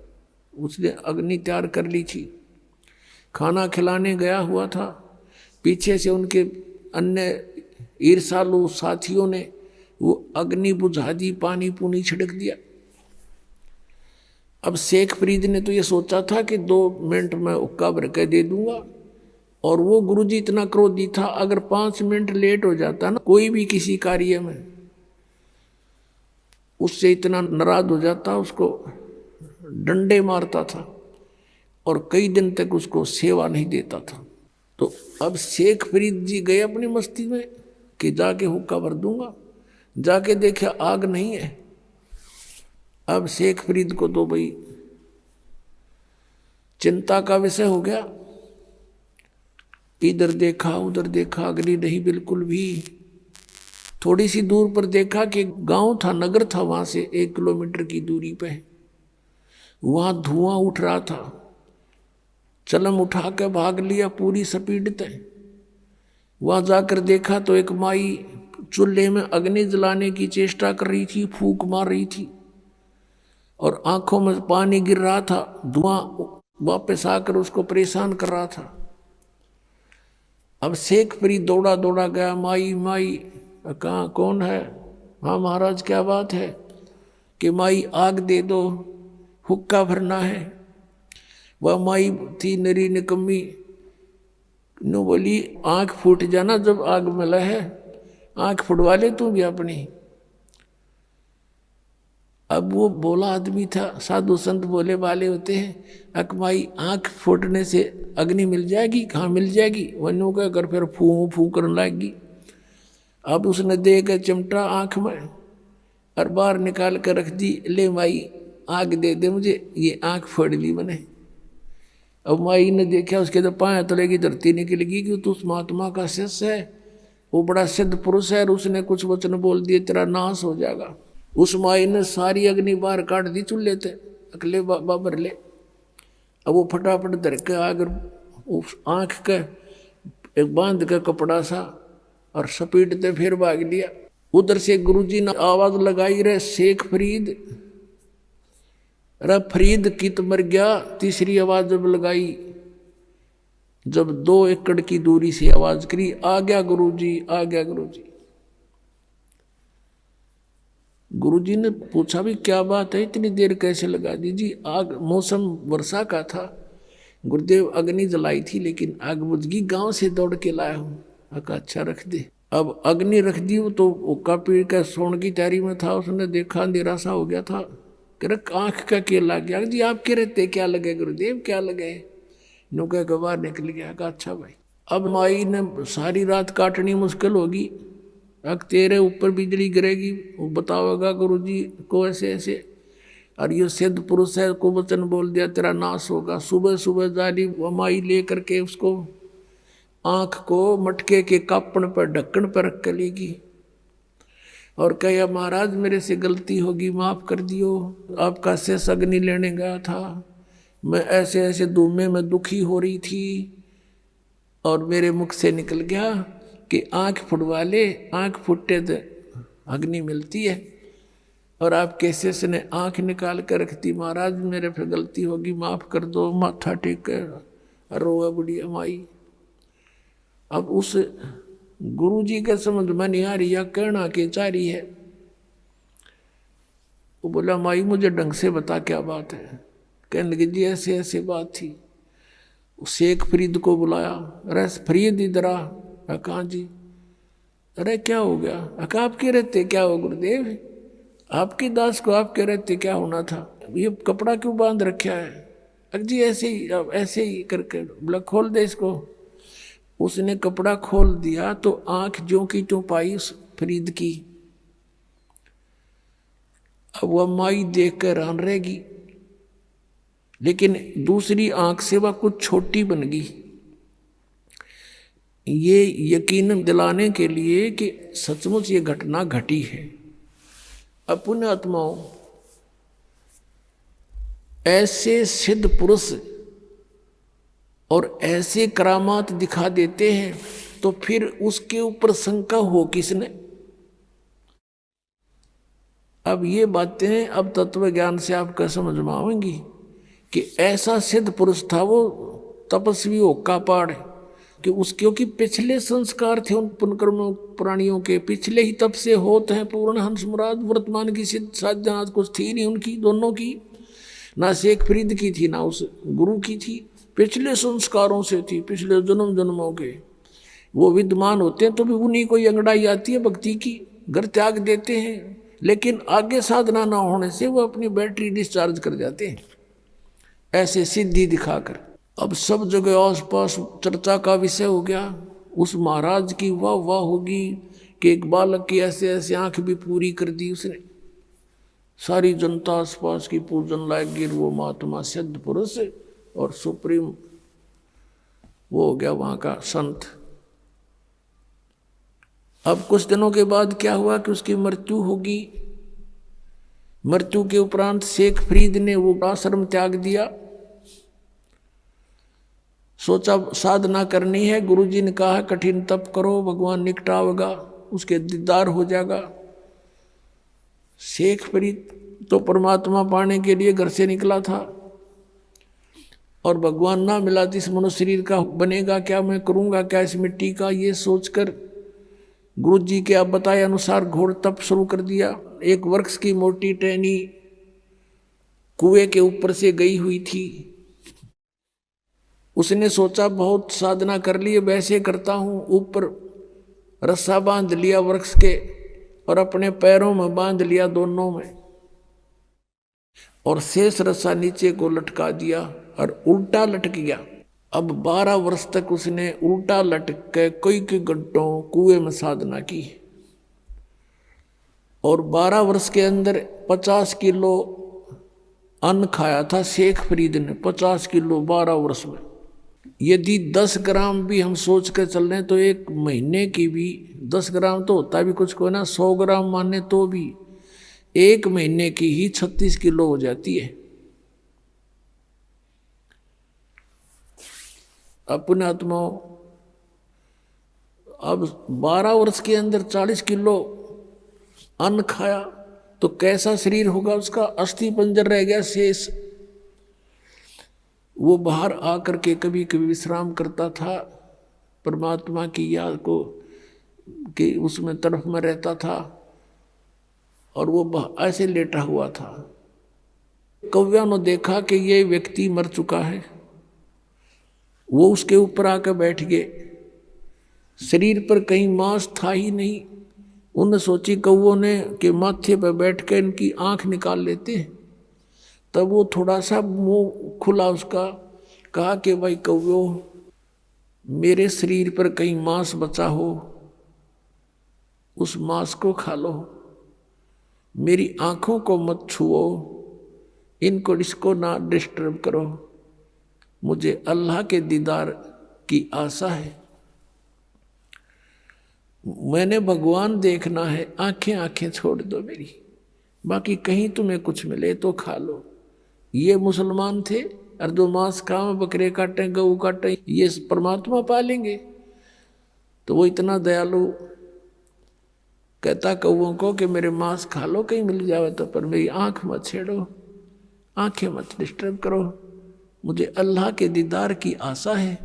उसने अग्नि तैयार कर ली थी, खाना खिलाने गया हुआ था। पीछे से उनके अन्य ईर्षालु साथियों ने वो अग्नि बुझा दी, पानी पूनी छिड़क दिया। अब शेख फरीद ने तो ये सोचा था कि 2 मिनट में हुक्का भर के दे दूंगा, और वो गुरुजी इतना क्रोधी था, अगर 5 मिनट लेट हो जाता ना कोई भी किसी कार्य में, उससे इतना नाराज हो जाता, उसको डंडे मारता था और कई दिन तक उसको सेवा नहीं देता था। तो अब शेख फरीद जी गए अपनी मस्ती में कि जाके हुक्का भर दूंगा। जाके देखा आग नहीं है। अब शेख फरीद को तो भाई चिंता का विषय हो गया। इधर देखा उधर देखा, अग्नि नहीं बिल्कुल भी। थोड़ी सी दूर पर देखा कि गांव था, नगर था, वहां से 1 किलोमीटर की दूरी पे वहां धुआं उठ रहा था। चलम उठा के भाग लिया पूरी स्पीड पे। वहां जाकर देखा तो एक माई चूल्हे में अग्नि जलाने की चेष्टा कर रही थी, फूंक मार रही थी, और आंखों में पानी गिर रहा था। धुआं वापस आकर उसको परेशान कर रहा था। अब शेख फरीद दौड़ा दौड़ा गया, माई माई कहाँ, कौन है? हाँ महाराज क्या बात है? कि माई आग दे दो, हुक्का भरना है। वह माई थी नरी निकम्मी, नो बोली आंख फूट जाना जब आग मिला है, आंख फुटवा ले तू भी अपनी। अब वो बोला आदमी था, साधु संत बोले वाले होते हैं, अकमाई आंख फूटने से अग्नि मिल जाएगी? कहाँ मिल जाएगी? वनु का कर फिर फू फू करने लगी। अब उसने दे के चिमटा आंख में और बाहर निकाल कर रख दी, ले माई आग दे दे मुझे, ये आंख फोड़ ली मैंने। अब माई ने देखा, उसके तो पाया तले की धरती निकलेगी कि तू उस महात्मा का शिष्य है, वो बड़ा सिद्ध पुरुष है, और उसने कुछ वचन बोल दिए तेरा नाश हो जाएगा। उस माई ने सारी अग्नि बाहर काट दी चूल्हे थे, अकले बाबर ले। अब वो फटाफट धर के आकर उस आँख के एक बांध का कपड़ा सा और सपीटते फिर भाग लिया। उधर से गुरुजी ने आवाज लगाई, रे शेख फरीद, रे फरीद कित मर गया। तीसरी आवाज जब लगाई, जब 2 एकड़ की दूरी से आवाज करी, आ गया गुरुजी, आ गया गुरुजी। गुरुजी ने पूछा भी क्या बात है, इतनी देर कैसे लगा दी? जी आग, मौसम वर्षा का था, गुरुदेव अग्नि जलाई थी लेकिन आग बुझ गई, गांव से दौड़ के लाया हूँ। अका अच्छा रख दे। अब अग्नि रख दी, तो उक्का पीड़ का सोने की तैयारी में था, उसने देखा अंधेरा सा हो गया था, कह आँख का केला गया। जी आपके रहते क्या लगे गुरुदेव, क्या लगे? नुका के बाहर निकल गया। कहा अच्छा भाई। अब माई ने सारी रात काटनी मुश्किल होगी, अब तेरे ऊपर बिजली गिरेगी, वो बतावेगा गुरुजी को ऐसे ऐसे, और ये सिद्ध पुरुष है, को वचन बोल दिया तेरा नाश होगा। सुबह सुबह जारी वो माई ले करके उसको आँख को मटके के कापण पर ढक्कन पर रख लेगी और कहा महाराज मेरे से गलती होगी, माफ कर दियो, आपका शेष अग्नि लेने गया था, मैं ऐसे ऐसे धूमे में दुखी हो रही थी और मेरे मुख से निकल गया कि आँख फुटवा ले, आँख फुटते तो अग्नि मिलती है, और आपके शेष ने आँख निकाल कर रख दी। महाराज मेरे फिर गलती होगी, माफ कर दो। माथा टेक कर रोआ बुढ़िया माई। अब उस गुरुजी के समझ में नहीं आ रही या कहना के चाह रही है। वो बोला माई मुझे ढंग से बता क्या बात है। कहने लगी जी ऐसे ऐसे बात थी। शेख फरीद को बुलाया, अरे फरीद इधर आ। कहाँ जी? अरे क्या हो गया? अका आपके रहते क्या हो गुरुदेव, आपके दास को आपके रहते क्या होना था, ये कपड़ा क्यों बांध रखा है? अरे जी ऐसे ही करके बोला खोल दे इसको। उसने कपड़ा खोल दिया तो आंख जो की तो पाई उस फरीद की। अब वह माई देख कर हैरान रहेगी, लेकिन दूसरी आंख से वह कुछ छोटी बन गई। ये यकीन दिलाने के लिए कि सचमुच ये घटना घटी है। अब पुण्य आत्माओं, ऐसे सिद्ध पुरुष और ऐसे करामात दिखा देते हैं तो फिर उसके ऊपर शंका हो किसने? अब ये बातें अब तत्व ज्ञान से आपका समझ में आएंगी कि ऐसा सिद्ध पुरुष था वो तपस्वी होका पाड़ कि उसके क्योंकि पिछले संस्कार थे उन पुनकर्मों प्राणियों के, पिछले ही तप से होते हैं पूर्ण हंस मुराद। वर्तमान की सिद्ध साधना कुछ थी नहीं उनकी, दोनों की, ना शेख फरीद की थी ना उस गुरु की थी, पिछले संस्कारों से थी, पिछले जन्म जन्मों के वो विद्यमान होते हैं। तो भी उन्हीं को अंगड़ाई आती है भक्ति की, घर त्याग देते हैं, लेकिन आगे साधना ना होने से वो अपनी बैटरी डिस्चार्ज कर जाते हैं ऐसे सिद्धि दिखाकर। अब सब जगह आस पास चर्चा का विषय हो गया। उस महाराज की वाह वाह होगी कि एक बालक की ऐसे ऐसे आंख भी पूरी कर दी उसने। सारी जनता आस पास की पूजन लायक गिर वो महात्मा सिद्ध पुरुष और सुप्रीम वो हो गया वहाँ का संत। अब कुछ दिनों के बाद क्या हुआ कि उसकी मृत्यु होगी। मृत्यु के उपरांत शेख फरीद ने वो आश्रम त्याग दिया। सोचा साधना करनी है, गुरुजी ने कहा कठिन तप करो, भगवान निकटावेगा, उसके दीदार हो जाएगा। शेख फरीद तो परमात्मा पाने के लिए घर से निकला था और भगवान ना मिला तो इस मनुष्य शरीर का बनेगा क्या, मैं करूँगा क्या इस मिट्टी का, ये सोचकर गुरुजी के आप बताए अनुसार घोर तप शुरू कर दिया। एक वृक्ष की मोटी टहनी कुएं के ऊपर से गई हुई थी। उसने सोचा बहुत साधना कर ली, वैसे करता हूं। ऊपर रस्सा बांध लिया वृक्ष के और अपने पैरों में बांध लिया दोनों में, और शेष रस्सा नीचे को लटका दिया और उल्टा लटक गया। अब 12 वर्ष तक उसने उल्टा लटक के कई घंटों कुएं में साधना की, और 12 वर्ष के अंदर 50 किलो अन्न खाया था शेख फरीद ने। 50 किलो 12 वर्ष में। यदि 10 ग्राम भी हम सोच कर चल रहे हैं तो एक महीने की भी 10 ग्राम तो होता भी कुछ को ना, 100 ग्राम माने तो भी एक महीने की ही 36 किलो हो जाती है। अपने आत्माओं, अब 12 वर्ष के अंदर 40 किलो अन्न खाया तो कैसा शरीर होगा उसका। अस्थि पंजर रह गया शेष। वो बाहर आकर के कभी कभी विश्राम करता था, परमात्मा की याद को कि उसमें तरफ में रहता था, और वो ऐसे लेटा हुआ था। कौव्या ने देखा कि ये व्यक्ति मर चुका है। वो उसके ऊपर आकर बैठ गए। शरीर पर कहीं मांस था ही नहीं। उन्होंने सोची कौवों ने कि माथे पर बैठ कर इनकी आंख निकाल लेते हैं। तब वो थोड़ा सा मुंह खुला उसका, कहा कि भाई कौवो, मेरे शरीर पर कहीं मांस बचा हो, उस मांस को खा लो, मेरी आंखों को मत छुओ, इसको ना डिस्टर्ब करो, मुझे अल्लाह के दीदार की आशा है, मैंने भगवान देखना है, आंखें छोड़ दो मेरी, बाकी कहीं तुम्हें कुछ मिले तो खा लो। ये मुसलमान थे, और जो मांस खाओ, बकरे काटें, गऊ काटें, ये परमात्मा पालेंगे। तो वो इतना दयालु कहता कौओं को कि मेरे मांस खा लो कहीं मिल जावे तो, पर मेरी आंख मत छेड़ो, आंखें मत डिस्टर्ब करो, मुझे अल्लाह के दीदार की आशा है।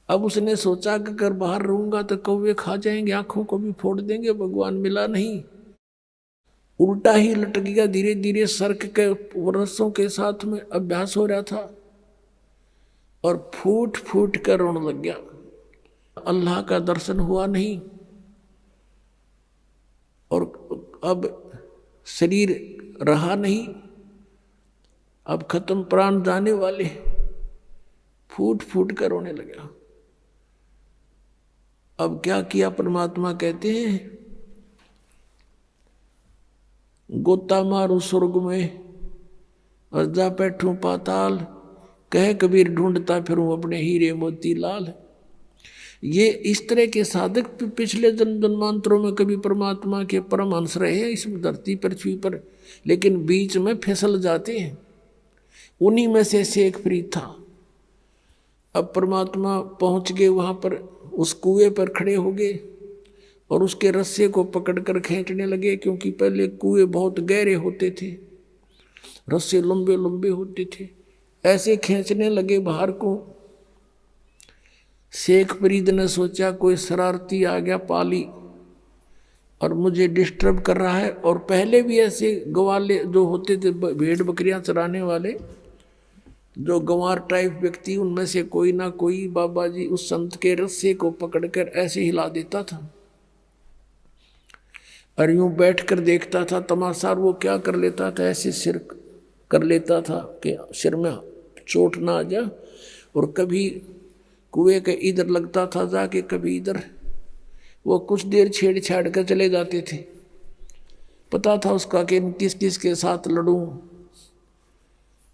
अब उसने सोचा कि अगर बाहर रहूंगा तो कौवे खा जाएंगे, आंखों को भी फोड़ देंगे, भगवान मिला नहीं। उल्टा ही लटक गया। धीरे धीरे सर्क के रस्सों के साथ में अभ्यास हो रहा था, और फूट फूट कर रोने लग गया। अल्लाह का दर्शन हुआ नहीं, और अब शरीर रहा नहीं, अब खत्म, प्राण जाने वाले। फूट फूट कर रोने लगा। अब क्या किया, परमात्मा कहते हैं गोता मारू स्वर्ग में और जा बैठूं पाताल, कह कबीर ढूंढता फिरूं अपने हीरे मोती लाल। ये इस तरह के साधक पिछले जन्म जन्मांतरों में कभी परमात्मा के परमहंस रहे हैं इस धरती पृथ्वी पर, लेकिन बीच में फिसल जाते हैं। उन्हीं में से शेख फरीद था। अब परमात्मा पहुंच गए वहां पर, उस कुएं पर खड़े हो गए और उसके रस्से को पकड़कर खींचने लगे, क्योंकि पहले कुएं बहुत गहरे होते थे, रस्से लंबे लंबे होते थे। ऐसे खींचने लगे बाहर को। शेख फरीद ने सोचा कोई शरारती आ गया पाली और मुझे डिस्टर्ब कर रहा है। और पहले भी ऐसे गवाले जो होते थे, भेड़ बकरियां चराने वाले, जो गंवार टाइप व्यक्ति, उनमें से कोई ना कोई बाबा जी उस संत के रस्से को पकड़कर ऐसे हिला देता था और यूं बैठकर देखता था तमाशा। वो क्या कर लेता था, ऐसे सिर कर लेता था कि सिर में चोट ना आ जाए, और कभी कुएं के इधर लगता था जाके, कभी इधर। वो कुछ देर छेड़छाड़ कर चले जाते थे। पता था उसका कि किस किस के साथ लड़ूं,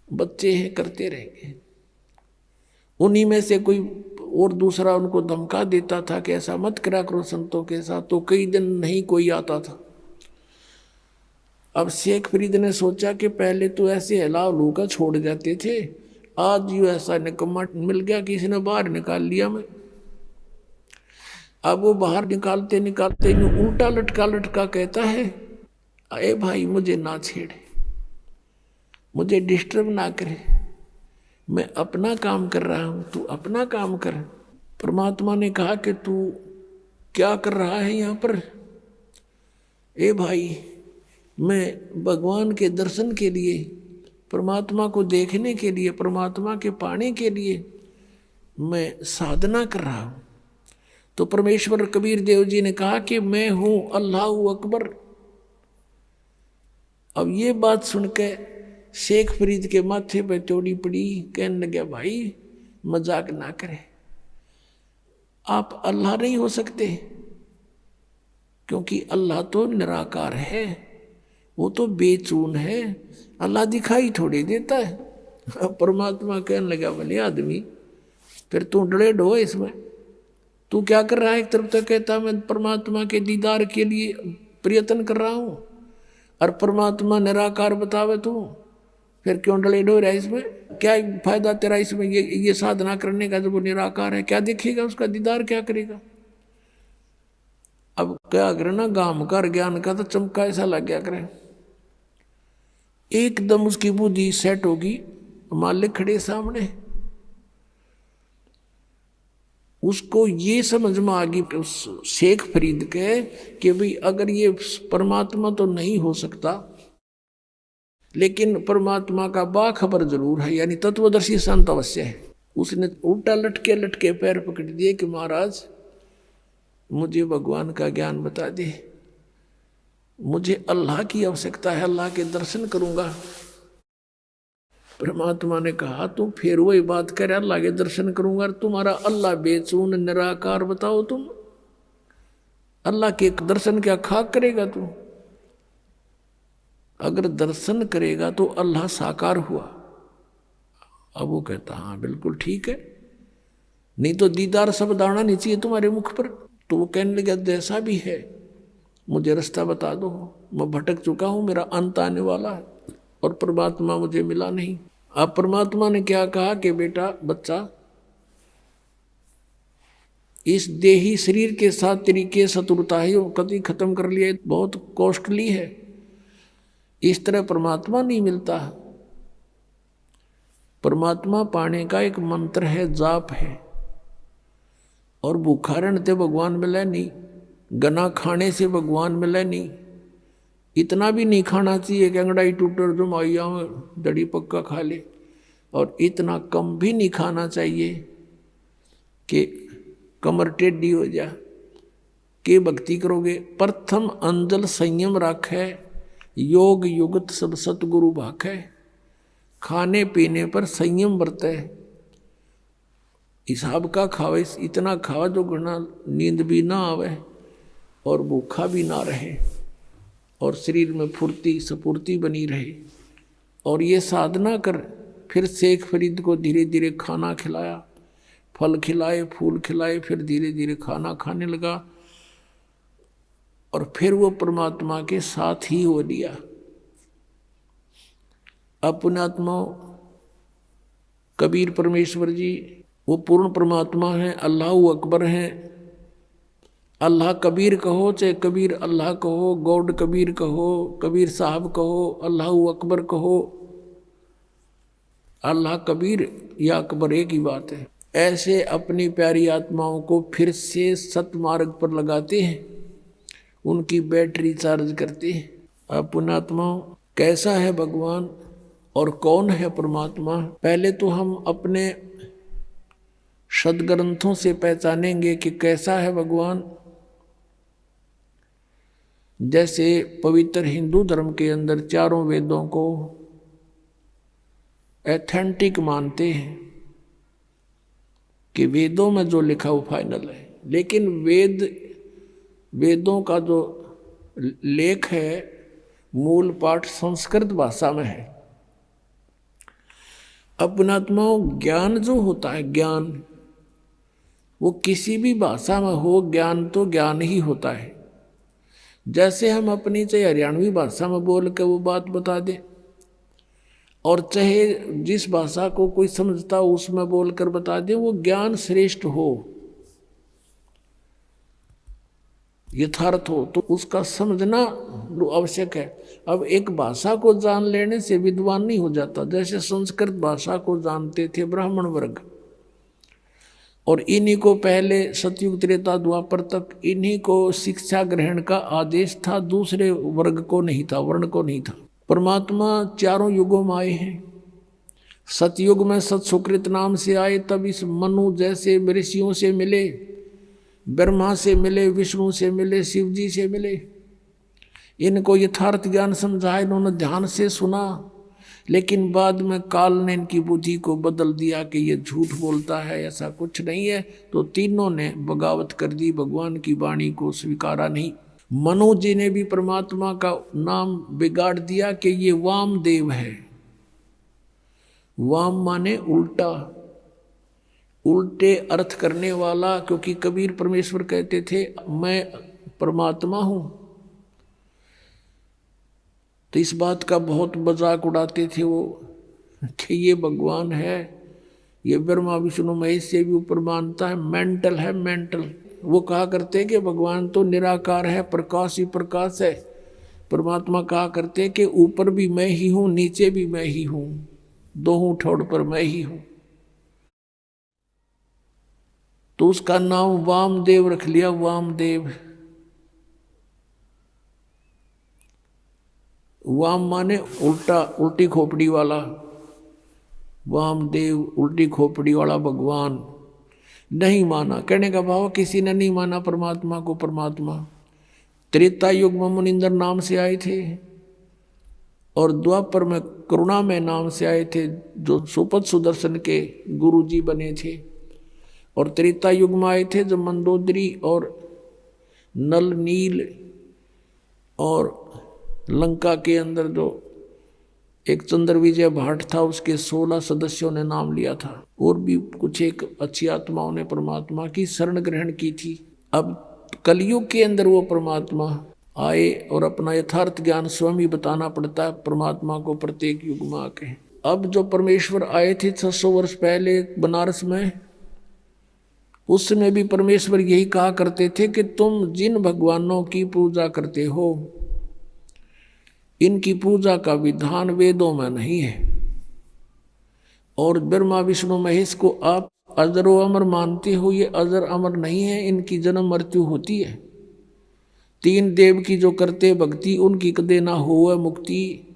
बच्चे हैं, करते रहेंगे। उन्हीं में से कोई और दूसरा उनको धमका देता था कि ऐसा मत करा करो संतों के साथ, तो कई दिन नहीं कोई आता था। अब शेख फरीद ने सोचा कि पहले तो ऐसे हिला लूका छोड़ जाते थे, आज यूं ऐसा निकम्मा मिल गया, किसी ने बाहर निकाल लिया मैं। अब वो बाहर निकालते निकालते उल्टा लटका लटका कहता है, अरे भाई मुझे ना छेड़े, मुझे डिस्टर्ब ना करे, मैं अपना काम कर रहा हूं, तू अपना काम कर। परमात्मा ने कहा कि तू क्या कर रहा है यहाँ पर? ए भाई, मैं भगवान के दर्शन के लिए, परमात्मा को देखने के लिए, परमात्मा के पाने के लिए मैं साधना कर रहा हूँ। तो परमेश्वर कबीर देव जी ने कहा कि मैं हूँ अल्लाहू अकबर। अब ये बात सुनकर शेख फरीद के माथे पे चोड़ी पड़ी, कहने लगे भाई मजाक ना करें, आप अल्लाह नहीं हो सकते, क्योंकि अल्लाह तो निराकार है, वो तो बेचून है, अल्लाह दिखाई थोड़ी देता है। अब परमात्मा कहने लगा भले आदमी, फिर तू डरे ढो इसमें, तू क्या कर रहा है? एक तरफ तो कहता मैं परमात्मा के दीदार के लिए प्रयत्न कर रहा हूँ, और परमात्मा निराकार बतावे तू, फिर क्यों डले ढो रहा है इसमें? क्या फायदा तेरा इसमें ये साधना करने का जब वो निराकार है? क्या देखेगा उसका दीदार, क्या करेगा? अब क्या करे ना, गाम कर ज्ञान का तो चमका ऐसा लग गया करे, एकदम उसकी बुद्धि सेट होगी, मालिक खड़े सामने, उसको ये समझ में आ गई उस शेख फरीद के कि भाई अगर ये परमात्मा तो नहीं हो सकता, लेकिन परमात्मा का बाखबर जरूर है, यानी तत्वदर्शी संत अवश्य है। उसने उल्टा लटके लटके पैर पकड़ दिए कि महाराज मुझे भगवान का ज्ञान बता दे, मुझे अल्लाह की आवश्यकता है, अल्लाह के दर्शन करूंगा। परमात्मा ने कहा तू फिर वही बात करे, अल्लाह के दर्शन करूंगा, तुम्हारा अल्लाह बेचून निराकार बताओ, तुम अल्लाह के दर्शन क्या खाक करेगा तू? अगर दर्शन करेगा तो अल्लाह साकार हुआ। अब वो कहता हाँ बिल्कुल ठीक है, नहीं तो दीदार सब दाना नहीं चाहिए तुम्हारे मुख पर। तो वो कहने लगा जैसा भी है मुझे रास्ता बता दो, मैं भटक चुका हूँ, मेरा अंत आने वाला है और परमात्मा मुझे मिला नहीं। अब परमात्मा ने क्या कहा कि बेटा बच्चा, इस देही शरीर के साथ तरीके शत्रुता है वो कभी खत्म कर लिया, बहुत कॉस्टली है, इस तरह परमात्मा नहीं मिलता। परमात्मा पाने का एक मंत्र है, जाप है, और भूखा रहने से भगवान मिले नहीं, गना खाने से भगवान मिले नहीं, इतना भी नहीं खाना चाहिए कि अंगड़ाई टूटर जो माइया दड़ी पक्का खा ले, और इतना कम भी नहीं खाना चाहिए कि कमर टेढ़ी हो जा के भक्ति करोगे। प्रथम अंजल संयम राखे, योग युगत सब सतगुरु भाखे, खाने पीने पर संयम बरते, हिसाब का खावे, इतना खावा जो गुना नींद भी ना आवे और भूखा भी ना रहे और शरीर में फुर्ती स्फूर्ति बनी रहे। और ये साधना कर फिर शेख फरीद को धीरे धीरे खाना खिलाया, फल खिलाए, फूल खिलाए, फिर धीरे धीरे खाना खाने लगा और फिर वो परमात्मा के साथ ही हो लिया। अब पुण्यात्मा कबीर परमेश्वर जी वो पूर्ण परमात्मा हैं, अल्लाह अकबर हैं। अल्लाह कबीर कहो चाहे कबीर अल्लाह कहो, गॉड कबीर कहो, कबीर साहब कहो, अल्लाह अकबर कहो, अल्लाह कबीर या अकबर एक ही बात है। ऐसे अपनी प्यारी आत्माओं को फिर से सतमार्ग पर लगाते हैं, उनकी बैटरी चार्ज करते हैं। अब पुण्यात्माओं कैसा है भगवान और कौन है परमात्मा? पहले तो हम अपने सदग्रंथों से पहचानेंगे कि कैसा है भगवान। जैसे पवित्र हिंदू धर्म के अंदर चारों वेदों को एथेंटिक मानते हैं कि वेदों में जो लिखा वो फाइनल है, लेकिन वेदों का जो लेख है मूल पाठ संस्कृत भाषा में है। अपनात्माओं ज्ञान जो होता है, ज्ञान वो किसी भी भाषा में हो, ज्ञान तो ज्ञान ही होता है। जैसे हम अपनी चाहे हरियाणवी भाषा में बोल के वो बात बता दें और चाहे जिस भाषा को कोई समझता हो उसमें बोलकर बता दें, वो ज्ञान श्रेष्ठ हो, यथार्थ हो, तो उसका समझना आवश्यक है। अब एक भाषा को जान लेने से विद्वान नहीं हो जाता। जैसे संस्कृत भाषा को जानते थे ब्राह्मण वर्ग, और इन्हीं को पहले सतयुग त्रेता द्वापर तक इन्हीं को शिक्षा ग्रहण का आदेश था, दूसरे वर्ग को नहीं था, वर्ण को नहीं था। परमात्मा चारों युगों में आए हैं। सतयुग में सत सुकृत नाम से आए, तब इस मनु जैसे ऋषियों से मिले, ब्रह्मा से मिले, विष्णु से मिले, शिव जी से मिले। इनको यथार्थ ज्ञान समझाया, इन्होंने ध्यान से सुना, लेकिन बाद में काल ने इनकी बुद्धि को बदल दिया कि ये झूठ बोलता है, ऐसा कुछ नहीं है। तो तीनों ने बगावत कर दी, भगवान की वाणी को स्वीकारा नहीं। मनु जी ने भी परमात्मा का नाम बिगाड़ दिया कि ये वामदेव है। वाम माने उल्टा, उल्टे अर्थ करने वाला, क्योंकि कबीर परमेश्वर कहते थे मैं परमात्मा हूं, तो इस बात का बहुत मजाक उड़ाते थे वो कि ये भगवान है, ये ब्रह्मा विष्णु महेश से भी ऊपर मानता है, मेंटल है, मेंटल। वो कहा करते कि भगवान तो निराकार है, प्रकाश ही प्रकाश है। परमात्मा कहा करते कि ऊपर भी मैं ही हूं, नीचे भी मैं ही हूं, दोनों ठोड़ पर मैं ही हूं। तो उसका नाम वामदेव रख लिया, वामदेव। वाम माने उल्टा, उल्टी खोपड़ी वाला, वामदेव उल्टी खोपड़ी वाला भगवान। नहीं माना, कहने का भाव किसी ने नहीं माना परमात्मा को परमात्मा। त्रेता युग में मुनिंदर नाम से आए थे, और द्वापर में करुणा में नाम से आए थे, जो सुपद सुदर्शन के गुरु जी बने थे। और त्रेता युग में आए थे जब मंदोदरी और नल नील और लंका के अंदर जो एक चंद्र विजय भाट था, उसके 16 सदस्यों ने नाम लिया था, और भी कुछ एक अच्छी आत्माओं ने परमात्मा की शरण ग्रहण की थी। अब कलयुग के अंदर वो परमात्मा आए और अपना यथार्थ ज्ञान स्वयं ही बताना पड़ता है परमात्मा को प्रत्येक युग में आके। अब जो परमेश्वर आए थे 600 वर्ष पहले बनारस में, उस समय भी परमेश्वर यही कहा करते थे कि तुम जिन भगवानों की पूजा करते हो, इनकी पूजा का विधान वेदों में नहीं है, और ब्रह्मा विष्णु महेश को आप अजर व अमर मानते हो, ये अजर अमर नहीं है, इनकी जन्म मृत्यु होती है। 3 देव की जो करते भक्ति, उनकी कदे ना हो मुक्ति।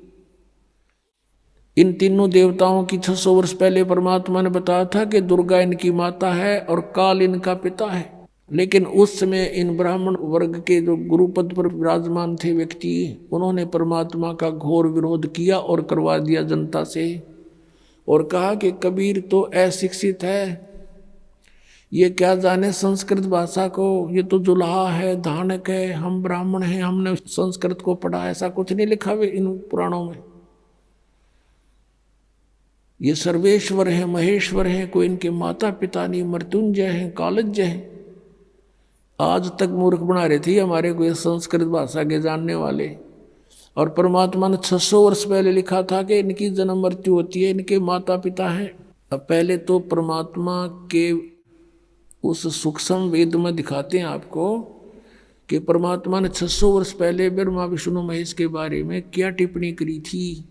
इन तीनों देवताओं की 600 वर्ष पहले परमात्मा ने बताया था कि दुर्गा इनकी माता है और काल इनका पिता है। लेकिन उस समय इन ब्राह्मण वर्ग के जो गुरुपद पर विराजमान थे व्यक्ति, उन्होंने परमात्मा का घोर विरोध किया और करवा दिया जनता से, और कहा कि कबीर तो अशिक्षित है, ये क्या जाने संस्कृत भाषा को, ये तो जुलाहा है, धानक है, हम ब्राह्मण हैं, हमने संस्कृत को पढ़ा, ऐसा कुछ नहीं लिखा हुआ इन पुराणों में। ये सर्वेश्वर हैं, महेश्वर हैं, कोई इनके माता पिता नहीं, मृत्युंजय हैं, कालज्य हैं। आज तक मूर्ख बना रहे थे हमारे कोई संस्कृत भाषा के जानने वाले, और परमात्मा ने 600 वर्ष पहले लिखा था कि इनकी जन्म मृत्यु होती है, इनके माता पिता हैं। अब पहले तो परमात्मा के उस सूक्ष्म वेद में दिखाते हैं आपको कि परमात्मा ने 600 वर्ष पहले ब्रह्मा विष्णु महेश के बारे में क्या टिप्पणी करी थी,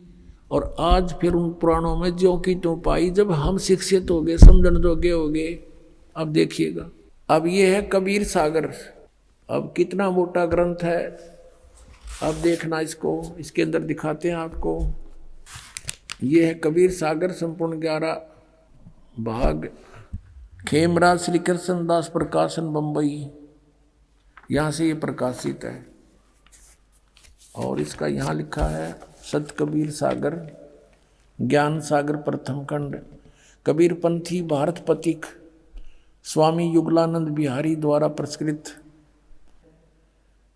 और आज फिर उन पुराणों में ज्यों की त्यों पाई। जब हम शिक्षित हो गए, समझण जोगे हो गए, अब देखिएगा। अब ये है कबीर सागर। अब कितना मोटा ग्रंथ है, अब देखना इसको, इसके अंदर दिखाते हैं आपको। ये है कबीर सागर, संपूर्ण 11 भाग, खेमराज श्री कृष्ण दास प्रकाशन बम्बई, यहाँ से ये प्रकाशित है। और इसका यहाँ लिखा है सत कबीर सागर, ज्ञान सागर प्रथम खंड, कबीर पंथी भारत पथिक, स्वामी युगलानंद बिहारी द्वारा प्रस्कृत।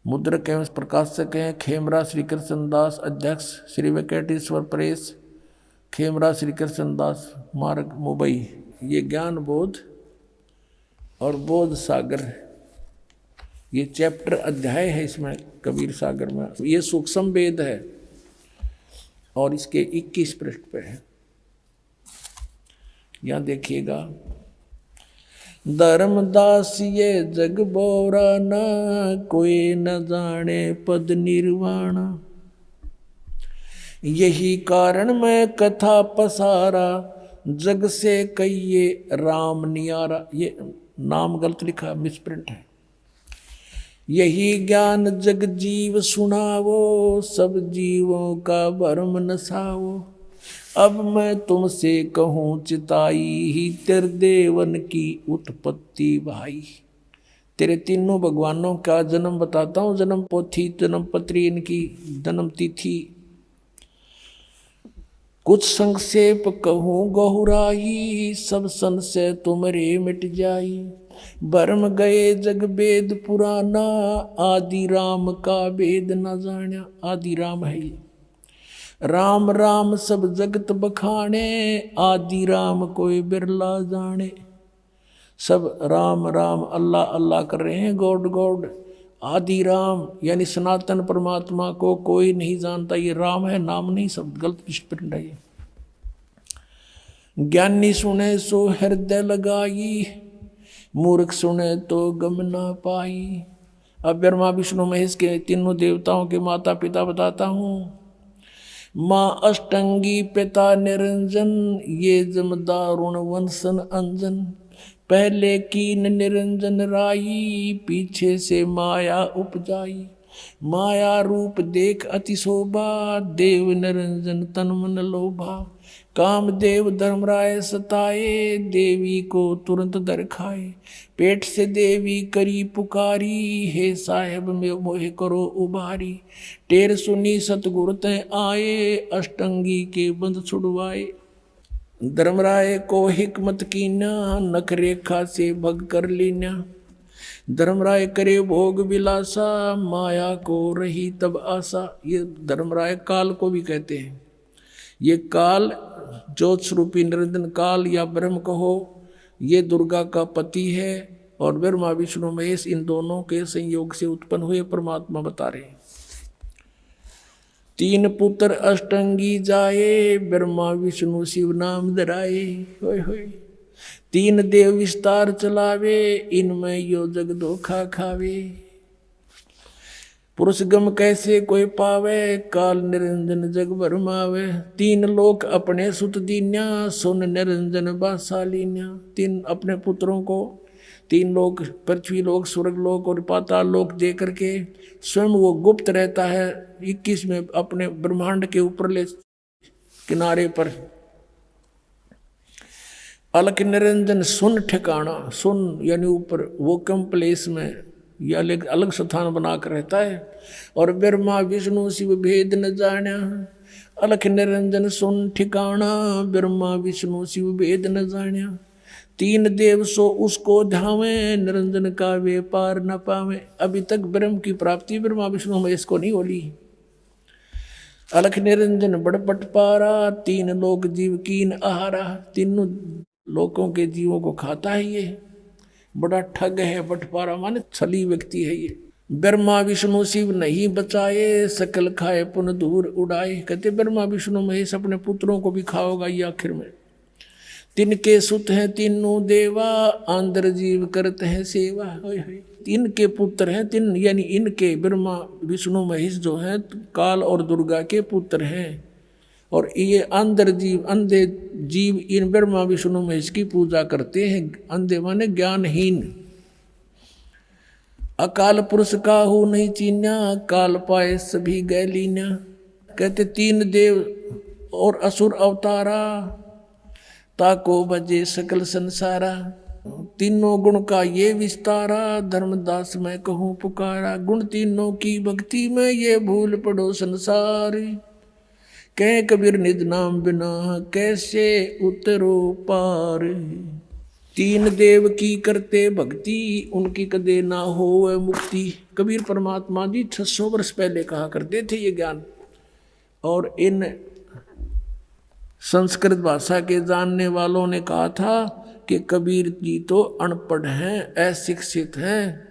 मुद्रक एवं प्रकाशक हैं खेमराज श्री कृष्ण दास, अध्यक्ष श्री वेंकटेश्वर प्रेस, खेमराज श्री कृष्ण दास मार्ग मुंबई। ये ज्ञान बोध और बोध सागर, ये चैप्टर अध्याय है इसमें कबीर सागर में। ये सूक्ष्म वेद है और इसके 21 पृष्ठ पे है। यहाँ देखिएगा, धर्मदास ये जग बोरा ना, कोई न जाने पद निर्वाणा, यही कारण मैं कथा पसारा, जग से कहिए राम नियारा। ये नाम गलत लिखा, मिसप्रिंट है। यही ज्ञान जग जीव सुनावो, सब जीवों का भरम नसावो। अब मैं तुमसे कहूँ चिताई ही, तेरे देवन की उत्पत्ति भाई। तेरे तीनों भगवानों का जन्म बताता हूँ, जन्म पोथी, जन्म पत्री, इनकी जन्म तिथि। कुछ संक्षेप कहूँ गहुराई, सब संशय तुमरे मिट जाई। भरम गए जग वेद पुराना, आदि राम का वेद न जाना। आदि राम है ये। राम राम सब जगत बखाने, आदि राम कोई बिरला जाने। सब राम राम अल्लाह अल्लाह कर रहे हैं, गॉड गॉड। आदि राम यानी सनातन परमात्मा को कोई नहीं जानता। ये राम है, नाम नहीं, सब गलत स्प्रिंट है ये। ज्ञानी सुने सो हृदय लगाई, मूर्ख सुने तो गम ना पाई। अब ब्रह्मा विष्णु महेश के तीनों देवताओं के माता पिता बताता हूँ। माँ अष्टंगी पिता निरंजन, ये जमदारुण वंशन अंजन। पहले कीन निरंजन राई, पीछे से माया उपजाई। माया रूप देख अति शोभा, देव निरंजन तन मन लोभा। कामदेव धर्मराय सताए, देवी को तुरंत दर खाए। पेट से देवी करी पुकारी, हे साहेब में मोह करो उबारी। टेर सुनी सतगुरु तय आए, अष्टंगी के बंध छुड़वाए। धर्मराय को हिकमत कीना, नख रेखा से भग कर लीना। धर्मराय करे भोग विलासा, माया को रही तब आशा। ये धर्मराय काल को भी कहते हैं। ये काल ज्योत स्वरूपी निरंजन काल या ब्रह्म कहो, ये दुर्गा का पति है। और ब्रह्मा विष्णु महेश इन दोनों के संयोग से उत्पन्न हुए परमात्मा बता रहे हैं। तीन पुत्र अष्टंगी जाए, ब्रह्मा विष्णु शिव नाम धराए। होय होय। तीन देव विस्तार चलावे, इनमें यो जग धोखा खावे। पुरुष गम कैसे कोई पावे, काल निरंजन जग भरमावे। तीन लोक अपने सुत दीन्या, सुन निरंजन बासालीन्या। तीन अपने पुत्रों को तीन लोक, पृथ्वी लोक, स्वर्ग लोक और पाताल लोक दे करके स्वयं वो गुप्त रहता है 21 में अपने ब्रह्मांड के ऊपरले किनारे पर। अलख निरंजन सुन ठिकाना, सुन यानी ऊपर, वो कम प्लेस में या अलग स्थान बनाकर रहता है। और ब्रह्मा विष्णु शिव भेद न जाना, अलख निरंजन सुन ठिकाना। ब्रह्मा विष्णु शिव भेद न जाना। तीन देव सो उसको ध्यावे, निरंजन का वे पार न पावे। अभी तक ब्रह्म की प्राप्ति ब्रह्मा विष्णु महेश को नहीं होली। अलख निरंजन बड़ बट पारा, तीन लोक जीव कीन आहारा। तीनों लोकों के जीवों को खाता है ये, बड़ा ठग है। बटपारा माने छली व्यक्ति है ये। ब्रह्मा विष्णु शिव नहीं बचाए, सकल खाए पुन दूर उड़ाए। कहते ब्रह्मा विष्णु महेश अपने पुत्रों को भी खाओगा ये आखिर में। तिनके सुत हैं तीनों देवा, आंध्र जीव करते हैं सेवा। इनके पुत्र हैं तीन, यानी इनके ब्रह्मा विष्णु महेश जो हैं काल और दुर्गा के पुत्र हैं। और ये अंधर जीव, अंधे जीव इन ब्रह्मा विष्णु महेश की पूजा करते हैं। अंधे माने ज्ञानहीन। अकाल पुरुष काहू नहीं चीन्या, काल पाए सभी गए लीन्या। कहते तीन देव और असुर अवतारा, ताको बजे सकल संसारा। तीनों गुण का ये विस्तारा, धर्मदास मैं कहूँ पुकारा। गुण तीनों की भक्ति में ये भूल पड़ो संसार। कह कबीर निज नाम बिना कैसे उतरो पार। तीन देव की करते भक्ति, उनकी कदे ना हो मुक्ति। कबीर परमात्मा जी 600 वर्ष पहले कहा करते थे ये ज्ञान। और इन संस्कृत भाषा के जानने वालों ने कहा था कि कबीर जी तो अनपढ़ हैं, अशिक्षित हैं,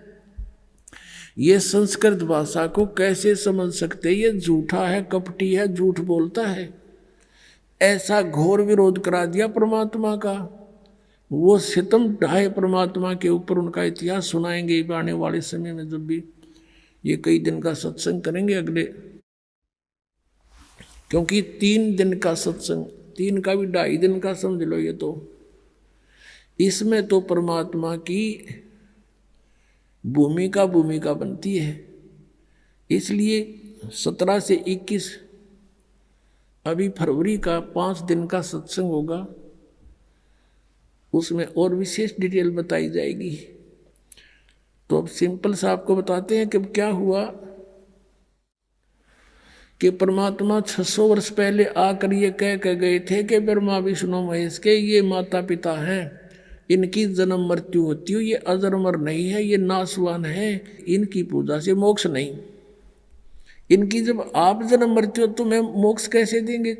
ये संस्कृत भाषा को कैसे समझ सकते, ये झूठा है, कपटी है, झूठ बोलता है। ऐसा घोर विरोध करा दिया परमात्मा का। वो सितम ढाए परमात्मा के ऊपर। उनका इतिहास सुनाएंगे आने वाले समय में, जब भी ये कई दिन का सत्संग करेंगे अगले, क्योंकि 3 दिन का सत्संग 3 का भी 2.5 दिन का समझ लो ये तो। इसमें तो परमात्मा की भूमिका बनती है। इसलिए 17 से 21 अभी फरवरी का 5 दिन का सत्संग होगा, उसमें और विशेष डिटेल बताई जाएगी। तो अब सिंपल सा आपको बताते हैं कि क्या हुआ कि परमात्मा 600 वर्ष पहले आकर ये कह गए थे कि ब्रह्मा विष्णु महेश के ये माता पिता हैं, इनकी जन्म मृत्यु होती है, ये अजरमर नहीं है, ये नाशवान है, इनकी पूजा से मोक्ष नहीं। इनकी जब आप जन्म मृत्यु तो मैं मोक्ष कैसे देंगे?